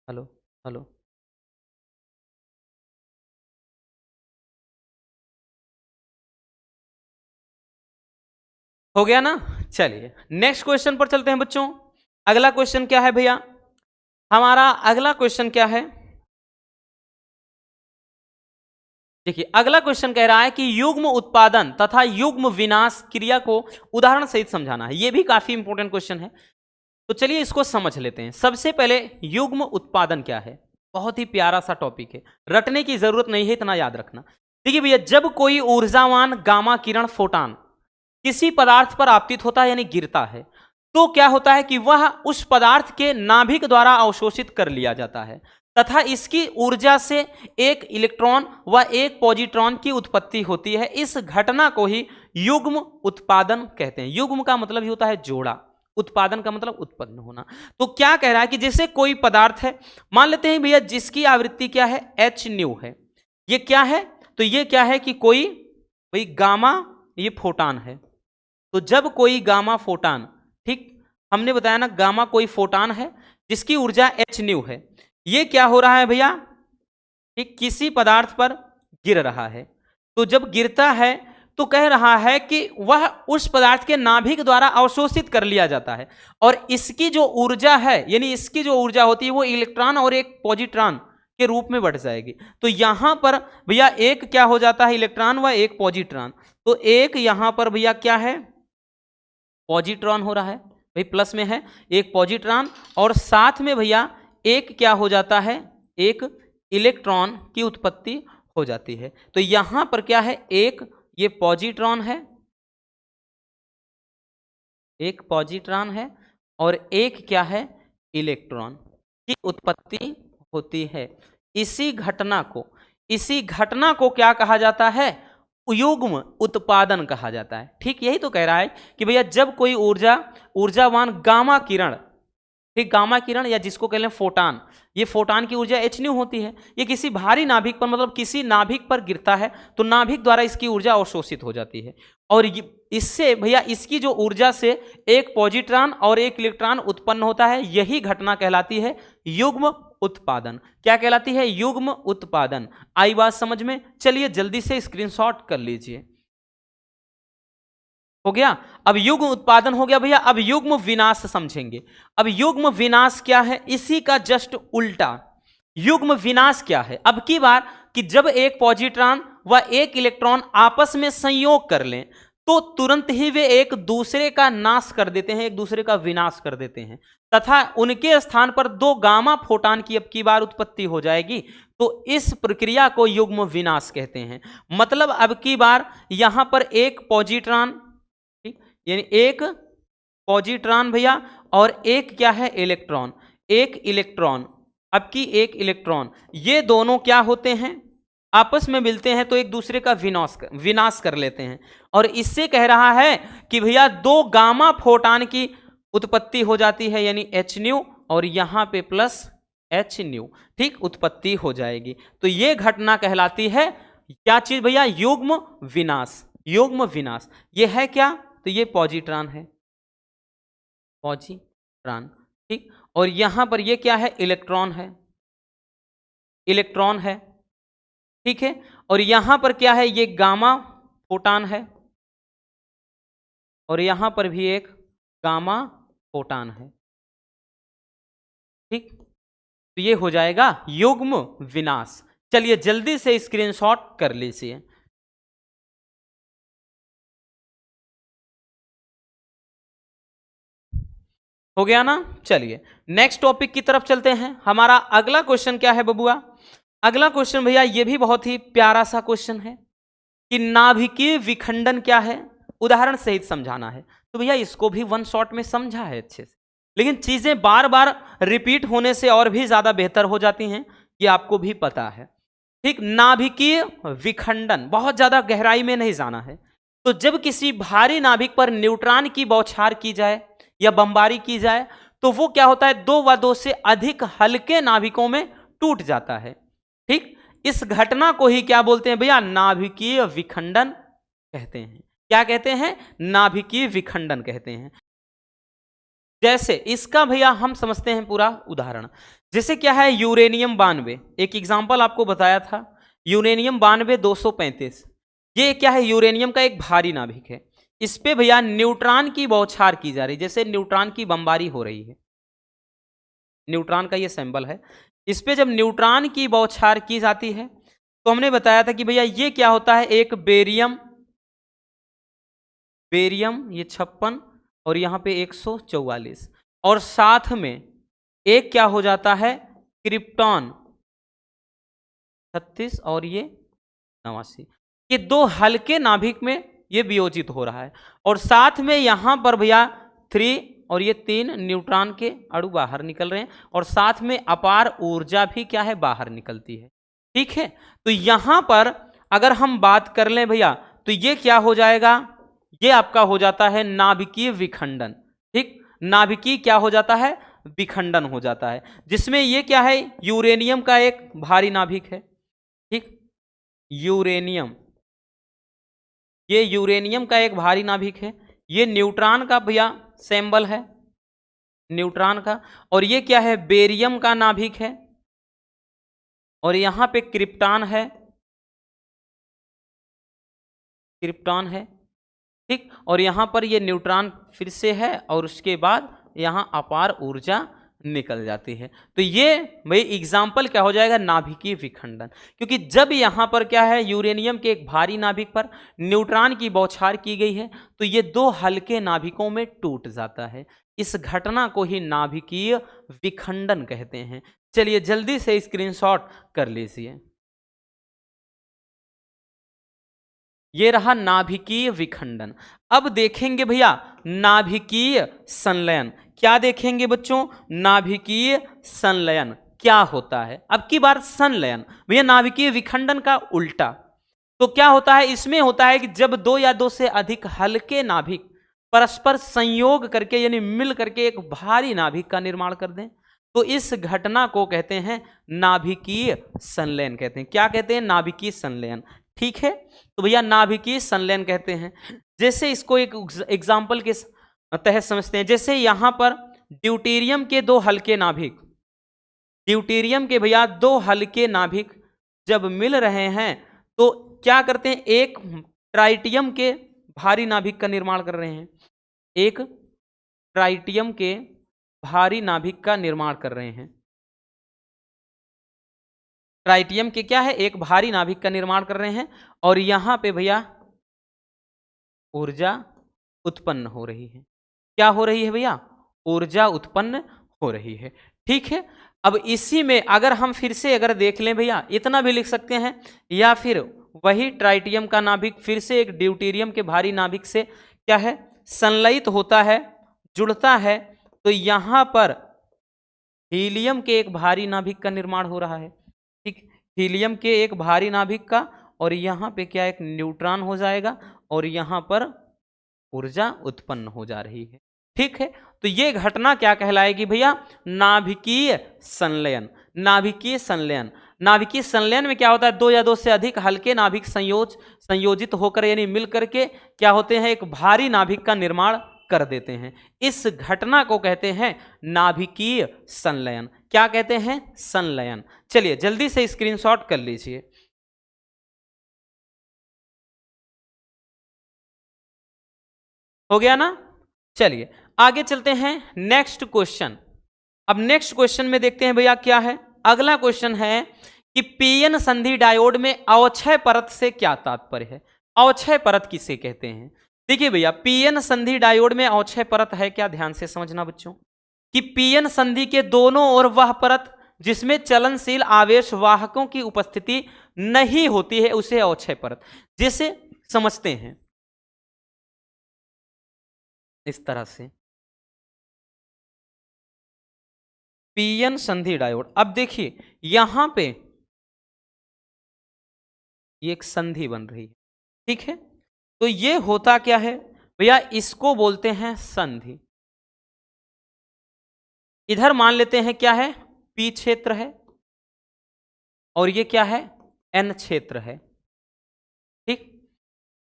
हेलो हेलो, हो गया ना। चलिए नेक्स्ट क्वेश्चन पर चलते हैं बच्चों। अगला क्वेश्चन क्या है भैया, हमारा अगला क्वेश्चन क्या है, देखिए अगला क्वेश्चन कह रहा है कि युग्म उत्पादन तथा युग्म विनाश क्रिया को उदाहरण सहित समझाना है। यह भी काफी इंपॉर्टेंट क्वेश्चन है, तो चलिए इसको समझ लेते हैं। सबसे पहले युग्म उत्पादन क्या है, बहुत ही प्यारा सा टॉपिक है, रटने की जरूरत नहीं है, इतना याद रखना। देखिए भैया जब कोई ऊर्जावान गामा किरण फोटान किसी पदार्थ पर आपतित होता है यानी गिरता है, तो क्या होता है कि वह उस पदार्थ के नाभिक द्वारा अवशोषित कर लिया जाता है तथा इसकी ऊर्जा से एक इलेक्ट्रॉन व एक पॉजिट्रॉन की उत्पत्ति होती है। इस घटना को ही युग्म उत्पादन कहते हैं। युग्म का मतलब ही होता है जोड़ा, उत्पादन का मतलब उत्पन्न होना। तो क्या कह रहा है कि जैसे कोई पदार्थ है, मान लेते हैं भैया जिसकी आवृत्ति क्या है एच न्यू है, ये क्या है, तो ये क्या है कि कोई भाई गामा ये फोटान है। तो जब कोई गामा फोटान, ठीक हमने बताया ना गामा कोई फोटान है जिसकी ऊर्जा एच न्यू है, ये क्या हो रहा है भैया ठीक किसी पदार्थ पर गिर रहा है। तो जब गिरता है तो कह रहा है कि वह उस पदार्थ के नाभिक द्वारा अवशोषित कर लिया जाता है और इसकी जो ऊर्जा है यानी इसकी जो ऊर्जा होती है वो इलेक्ट्रॉन और एक पॉजिट्रॉन के रूप में बढ़ जाएगी। तो यहां पर भैया एक क्या हो जाता है इलेक्ट्रॉन व एक पॉजिट्रॉन, तो एक यहां पर भैया क्या है पॉजिट्रॉन हो रहा है, भाई प्लस में है एक पॉजिट्रॉन और साथ में भैया एक क्या हो जाता है एक इलेक्ट्रॉन की उत्पत्ति हो जाती है। तो यहां पर क्या है एक ये पॉजिट्रॉन है, एक पॉजिट्रॉन है और एक क्या है इलेक्ट्रॉन की उत्पत्ति होती है। इसी घटना को क्या कहा जाता है युग्म उत्पादन कहा जाता है। ठीक यही तो कह रहा है कि भैया जब कोई ऊर्जावान गामा किरण, ठीक गामा किरण या जिसको कहते हैं फोटान, ये फोटान की ऊर्जा एच न्यू होती है, ये किसी भारी नाभिक पर मतलब किसी नाभिक पर गिरता है तो नाभिक द्वारा इसकी ऊर्जा अवशोषित हो जाती है और इससे भैया इसकी जो ऊर्जा से एक पॉजिट्रॉन और एक इलेक्ट्रॉन उत्पन्न होता है, यही घटना कहलाती है युग्म उत्पादन। क्या कहलाती है युग्म उत्पादन। आई बात समझ में, चलिए जल्दी से स्क्रीनशॉट कर लीजिए। हो गया, अब युग्म उत्पादन हो गया भैया, अब युग्म विनाश समझेंगे। अब युग्म विनाश क्या है, इसी का जस्ट उल्टा युग्म विनाश क्या है। अब की बार कि जब एक पॉजिट्रॉन व एक इलेक्ट्रॉन आपस में संयोग कर लें तो तुरंत ही वे एक दूसरे का नाश कर देते हैं, एक दूसरे का विनाश कर देते हैं तथा उनके स्थान पर दो गामा फोटान की अब की बार उत्पत्ति हो जाएगी। तो इस प्रक्रिया को युग्म विनाश कहते हैं। मतलब अब की बार यहां पर एक पॉजिट्रॉन, यानी एक पॉजिट्रॉन भैया और एक क्या है इलेक्ट्रॉन, एक इलेक्ट्रॉन, अब की एक इलेक्ट्रॉन, ये दोनों क्या होते हैं आपस में मिलते हैं तो एक दूसरे का विनाश कर लेते हैं और इससे कह रहा है कि भैया दो गामा फोटान की उत्पत्ति हो जाती है यानी एच न्यू और यहां पे प्लस एच न्यू, ठीक उत्पत्ति हो जाएगी। तो ये घटना कहलाती है क्या चीज भैया युग्म विनाश। युग्म विनाश ये है क्या, तो ये पॉजिट्रॉन है, पॉजिट्रॉन, ठीक, और यहां पर ये क्या है इलेक्ट्रॉन है, इलेक्ट्रॉन है, ठीक है, और यहां पर क्या है ये गामा फोटान है और यहां पर भी एक गामा फोटान है। ठीक, तो ये हो जाएगा युग्म विनाश। चलिए जल्दी से स्क्रीनशॉट कर लीजिए। हो गया ना। चलिए नेक्स्ट टॉपिक की तरफ चलते हैं। हमारा अगला क्वेश्चन क्या है बबुआ? अगला क्वेश्चन भैया ये भी बहुत ही प्यारा सा क्वेश्चन है कि नाभिकीय विखंडन क्या है, उदाहरण सहित समझाना है। तो भैया इसको भी वन शॉट में समझा है अच्छे से, लेकिन चीजें बार बार रिपीट होने से और भी ज्यादा बेहतर हो जाती हैं, ये आपको भी पता है। ठीक, नाभिकीय विखंडन बहुत ज्यादा गहराई में नहीं जाना है। तो जब किसी भारी नाभिक पर न्यूट्रॉन की बौछार की जाए या बमबारी की जाए तो वो क्या होता है, दो व दो से अधिक हल्के नाभिकों में टूट जाता है। ठीक, इस घटना को ही क्या बोलते हैं भैया? नाभिकीय विखंडन कहते हैं। क्या कहते हैं? नाभिकीय विखंडन कहते हैं। जैसे इसका भैया हम समझते हैं पूरा उदाहरण। जैसे क्या है, यूरेनियम 92, एक एग्जांपल आपको बताया था, यूरेनियम 92 235। ये क्या है? यूरेनियम का एक भारी नाभिक है। इस पे भैया न्यूट्रॉन की बौछार की जा रही है, जैसे न्यूट्रॉन की बमबारी हो रही है। न्यूट्रॉन का ये सिंबल है। इस पे जब न्यूट्रॉन की बौछार की जाती है तो हमने बताया था कि भैया ये क्या होता है, एक बेरियम ये 56 और यहाँ पे 144, और साथ में एक क्या हो जाता है, क्रिप्टॉन 36 और ये 89। ये दो हल्के नाभिक में ये वियोजित हो रहा है, और साथ में यहां पर भैया 3 और ये 3 न्यूट्रॉन के अणु बाहर निकल रहे हैं, और साथ में अपार ऊर्जा भी क्या है, बाहर निकलती है। ठीक है, तो यहां पर अगर हम बात कर लें भैया तो ये क्या हो जाएगा, ये आपका हो जाता है नाभिकीय विखंडन। ठीक, नाभिकीय क्या हो जाता है, विखंडन हो जाता है, जिसमें ये क्या है, यूरेनियम का एक भारी नाभिक है। ठीक, यूरेनियम, ये यूरेनियम का एक भारी नाभिक है। ये न्यूट्रॉन का भैया सिंबल है, न्यूट्रॉन का, और ये क्या है, बेरियम का नाभिक है, और यहां पे क्रिप्टॉन है, क्रिप्टॉन है। ठीक, और यहां पर ये न्यूट्रॉन फिर से है, और उसके बाद यहां अपार ऊर्जा निकल जाती है। तो ये भाई एग्जाम्पल क्या हो जाएगा, नाभिकीय विखंडन। क्योंकि जब यहां पर क्या है, यूरेनियम के एक भारी नाभिक पर न्यूट्रॉन की बौछार की गई है तो ये दो हल्के नाभिकों में टूट जाता है। इस घटना को ही नाभिकीय विखंडन कहते हैं। चलिए जल्दी से स्क्रीनशॉट कर लीजिए। ये रहा नाभिकीय विखंडन। अब देखेंगे भैया नाभिकीय संलयन। क्या देखेंगे बच्चों, नाभिकीय संलयन क्या होता है। अब की बार संलयन भैया नाभिकीय विखंडन का उल्टा। तो क्या होता है, इसमें होता है कि जब दो या दो से अधिक हल्के नाभिक परस्पर संयोग करके यानी मिल करके एक भारी नाभिक का निर्माण कर दें तो इस घटना को कहते हैं नाभिकीय संलयन कहते हैं। क्या कहते हैं, नाभिकीय संलयन। ठीक है, तो भैया नाभिकीय संलयन कहते हैं। जैसे इसको एक एग्जाम्पल के तहत समझते हैं। जैसे यहां पर ड्यूटेरियम के दो हल्के नाभिक, ड्यूटेरियम के भैया दो हल्के नाभिक जब मिल रहे हैं तो क्या करते हैं, एक ट्राइटियम के भारी नाभिक का निर्माण कर रहे हैं, एक ट्राइटियम के भारी नाभिक का निर्माण कर रहे हैं। ट्राइटियम के क्या है, एक भारी नाभिक का निर्माण कर रहे हैं, और यहां पे भैया ऊर्जा उत्पन्न हो रही है। क्या हो रही है भैया, ऊर्जा उत्पन्न हो रही है। ठीक है, अब इसी में अगर हम फिर से अगर देख लें भैया, इतना भी लिख सकते हैं, या फिर वही ट्राइटियम का नाभिक फिर से एक ड्यूटेरियम के भारी नाभिक से क्या है, संलयित होता है, जुड़ता है, तो यहां पर हीलियम के एक भारी नाभिक का निर्माण हो रहा है। ठीक, हीलियम के एक भारी नाभिक का, और यहां पे क्या, एक न्यूट्रॉन हो जाएगा, और यहां पर ऊर्जा उत्पन्न हो जा रही है। ठीक है, तो ये घटना क्या कहलाएगी भैया, नाभिकीय संलयन। नाभिकीय संलयन, नाभिकीय संलयन में क्या होता है, दो या दो से अधिक हल्के नाभिक संयोजित होकर यानी मिल करके क्या होते हैं, एक भारी नाभिक का निर्माण कर देते हैं। इस घटना को कहते हैं नाभिकीय संलयन। क्या कहते हैं, संलयन। चलिए जल्दी से स्क्रीनशॉट कर लीजिए। हो गया ना। चलिए आगे चलते हैं नेक्स्ट क्वेश्चन। अब नेक्स्ट क्वेश्चन में देखते हैं भैया क्या है। अगला क्वेश्चन है कि पीएन संधि डायोड में अवक्षय परत से क्या तात्पर्य है। अवक्षय परत किसे कहते हैं? देखिए भैया, पीएन संधि डायोड में अवक्षय परत है क्या, ध्यान से समझना बच्चों, कि पीएन संधि के दोनों ओर वह परत जिसमें चलनशील आवेश वाहकों की उपस्थिति नहीं होती है उसे अवक्षय परत। जैसे समझते हैं इस तरह से पीएन संधि डायोड। अब देखिए यहां पे ये एक संधि बन रही है, ठीक है। तो ये होता क्या है भैया, इसको बोलते हैं संधि। इधर मान लेते हैं क्या है, पी क्षेत्र है और ये क्या है, एन क्षेत्र है, ठीक।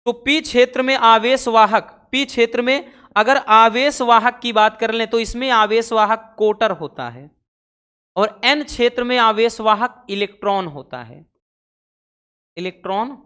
तो पी क्षेत्र में आवेश वाहक, पी क्षेत्र में अगर आवेश वाहक की बात कर लें तो इसमें आवेश वाहक कोटर होता है और एन क्षेत्र में आवेश वाहक इलेक्ट्रॉन होता है, इलेक्ट्रॉन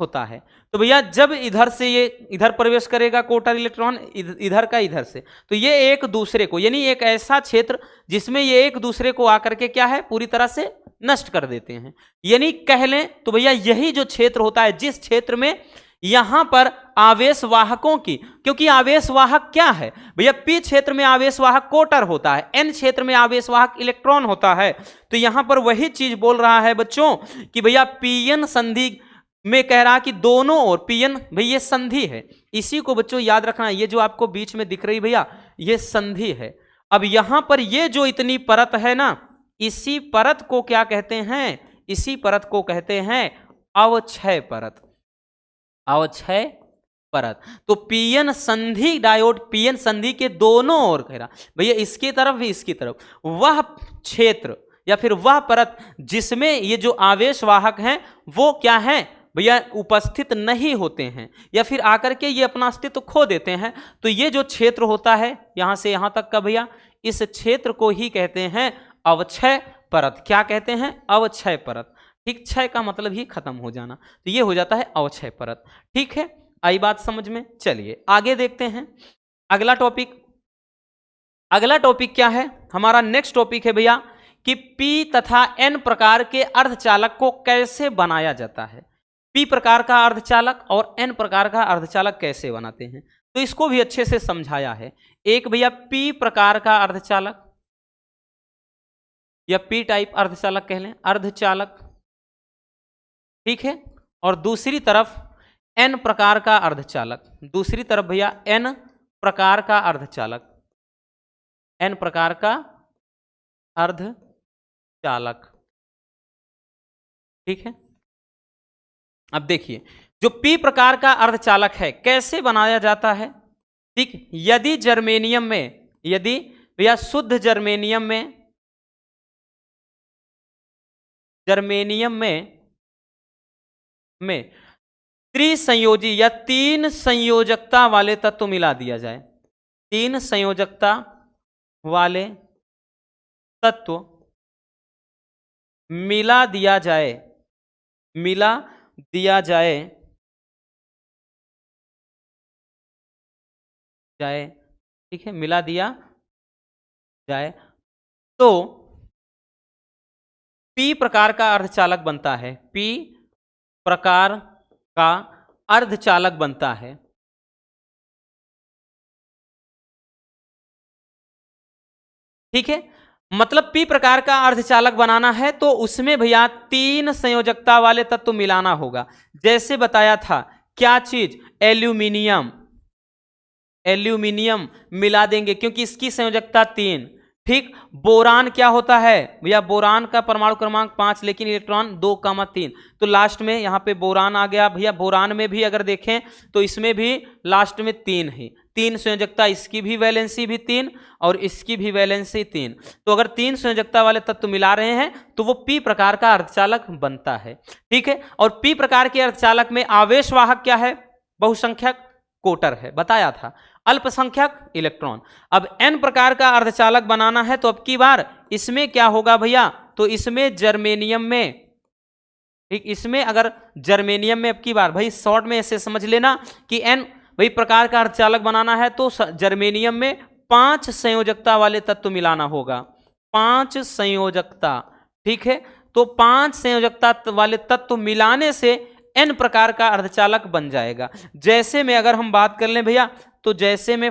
होता है। तो भैया जब इधर से ये इधर प्रवेश करेगा कोटर इलेक्ट्रॉन, इधर का इधर से, तो ये एक दूसरे को, यानी एक ऐसा क्षेत्र जिसमें ये एक दूसरे को आकर के क्या है, पूरी तरह से नष्ट कर देते हैं। यानी कह लें तो भैया यही जो क्षेत्र होता है, जिस क्षेत्र में यहां पर आवेश वाहकों की, क्योंकि आवेश वाहक क्या है भैया, पी क्षेत्र में आवेश वाहक कोटर होता है, एन क्षेत्र में आवेश वाहक इलेक्ट्रॉन होता है। तो यहां पर वही चीज बोल रहा है बच्चों कि भैया पीएन संधि में कह रहा कि दोनों ओर, पीएन भाई ये संधि है, इसी को बच्चों याद रखना। ये जो आपको बीच में दिख रही भैया ये संधि है। अब यहां पर ये जो इतनी परत है ना, इसी परत को क्या कहते हैं, इसी परत को कहते हैं अवक्षय परत, अवक्षय परत। तो पीएन संधि डायोड, पीएन संधि के दोनों ओर कह रहा भैया, इसकी तरफ भी इसकी तरफ, वह क्षेत्र या फिर वह परत जिसमें ये जो आवेश वाहक हैं वो क्या है भैया, उपस्थित नहीं होते हैं या फिर आकर के ये अपना अस्तित्व खो देते हैं। तो ये जो क्षेत्र होता है यहां से यहां तक का भैया, इस क्षेत्र को ही कहते हैं अवक्षय परत। क्या कहते हैं, अवक्षय परत, ठीक। क्षय का मतलब ही खत्म हो जाना, तो ये हो जाता है अवक्षय परत, ठीक है। आई बात समझ में। चलिए आगे देखते हैं अगला टॉपिक। अगला टॉपिक क्या है हमारा, नेक्स्ट टॉपिक है भैया कि पी तथा एन प्रकार के अर्धचालक को कैसे बनाया जाता है। पी प्रकार का अर्धचालक और एन प्रकार का अर्धचालक कैसे बनाते हैं, तो इसको भी अच्छे से समझाया है। एक भैया पी प्रकार का अर्धचालक या पी टाइप अर्धचालक कह लें, अर्धचालक, ठीक है। और दूसरी तरफ एन प्रकार का अर्धचालक, दूसरी तरफ भैया एन प्रकार का अर्धचालक, एन प्रकार का अर्धचालक, ठीक है। अब देखिए जो पी प्रकार का अर्धचालक है कैसे बनाया जाता है, ठीक। यदि जर्मेनियम में, यदि भैया शुद्ध जर्मेनियम में, जर्मेनियम में त्रिसंयोजी या तीन संयोजकता वाले तत्व मिला दिया जाए, तीन संयोजकता वाले तत्व मिला दिया जाए, मिला दिया जाए, ठीक है, मिला दिया जाए, तो पी प्रकार का अर्धचालक बनता है, पी प्रकार का अर्धचालक बनता है, ठीक है। मतलब पी प्रकार का अर्धचालक बनाना है तो उसमें भैया तीन संयोजकता वाले तत्व मिलाना होगा। जैसे बताया था क्या चीज, एल्यूमिनियम, एल्यूमिनियम मिला देंगे क्योंकि इसकी संयोजकता 3, ठीक। बोरान क्या होता है भैया, बोरान का परमाणु क्रमांक 5 लेकिन इलेक्ट्रॉन 2,3, तो लास्ट में यहाँ पे बोरान आ गया भैया। बोरान में भी अगर देखें तो इसमें भी लास्ट में 3 है, 3 संयोजकता, इसकी भी वैलेंसी भी 3 और इसकी भी वैलेंसी 3। तो अगर 3 संयोजकता वाले तत्व मिला रहे हैं तो वो पी प्रकार का अर्धचालक बनता है, ठीक है। और पी प्रकार के अर्धचालक में आवेश वाहक क्या है, बहुसंख्यक कोटर है, बताया था, अल्पसंख्यक इलेक्ट्रॉन। अब एन प्रकार का अर्धचालक बनाना है तो अब की बार इसमें क्या होगा भैया, तो इसमें जर्मेनियम में, ठीक, इसमें अगर जर्मेनियम में अब की बार भाई शॉर्ट में ऐसे समझ लेना कि एन भाई प्रकार का अर्धचालक बनाना है तो जर्मेनियम में 5 संयोजकता वाले तत्व मिलाना होगा, 5 संयोजकता, ठीक है। तो 5 संयोजकता वाले तत्व मिलाने से n प्रकार का अर्धचालक बन जाएगा। जैसे में अगर हम बात कर लें भैया, तो जैसे में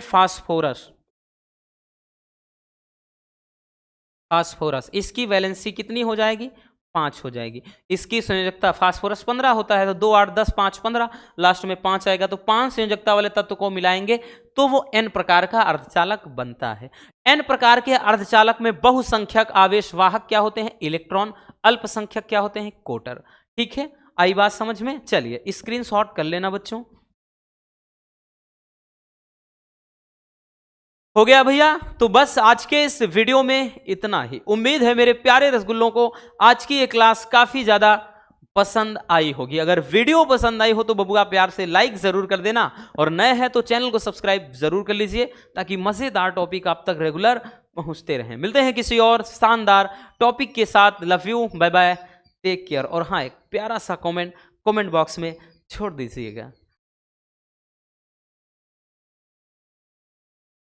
फास्फोरस, इसकी वैलेंसी कितनी हो जाएगी, 5 हो जाएगी। इसकी संयोजकता, फास्फोरस 15 होता है तो 2 8 10 5 15, लास्ट में 5 आएगा, तो 5 संयोजकता वाले तत्व को मिलाएंगे तो वो n प्रकार का अर्धचालक बनता है। n प्रकार के अर्धचालक में बहुसंख्यक आवेशवाहक क्या होते हैं, इलेक्ट्रॉन, अल्पसंख्यक क्या होते हैं, कोटर। ठीक है, आई बात समझ में। चलिए स्क्रीनशॉट कर लेना बच्चों। हो गया भैया। तो बस आज के इस वीडियो में इतना ही। उम्मीद है मेरे प्यारे रसगुल्लों को आज की ये क्लास काफी ज्यादा पसंद आई होगी। अगर वीडियो पसंद आई हो तो बबुआ प्यार से लाइक जरूर कर देना, और नए हैं तो चैनल को सब्सक्राइब जरूर कर लीजिए ताकि मजेदार टॉपिक आप तक रेगुलर पहुंचते रहें। मिलते हैं किसी और शानदार टॉपिक के साथ। Love you, bye bye, take care. और हाँ, एक प्यारा सा कमेंट बॉक्स में छोड़ दीजिएगा।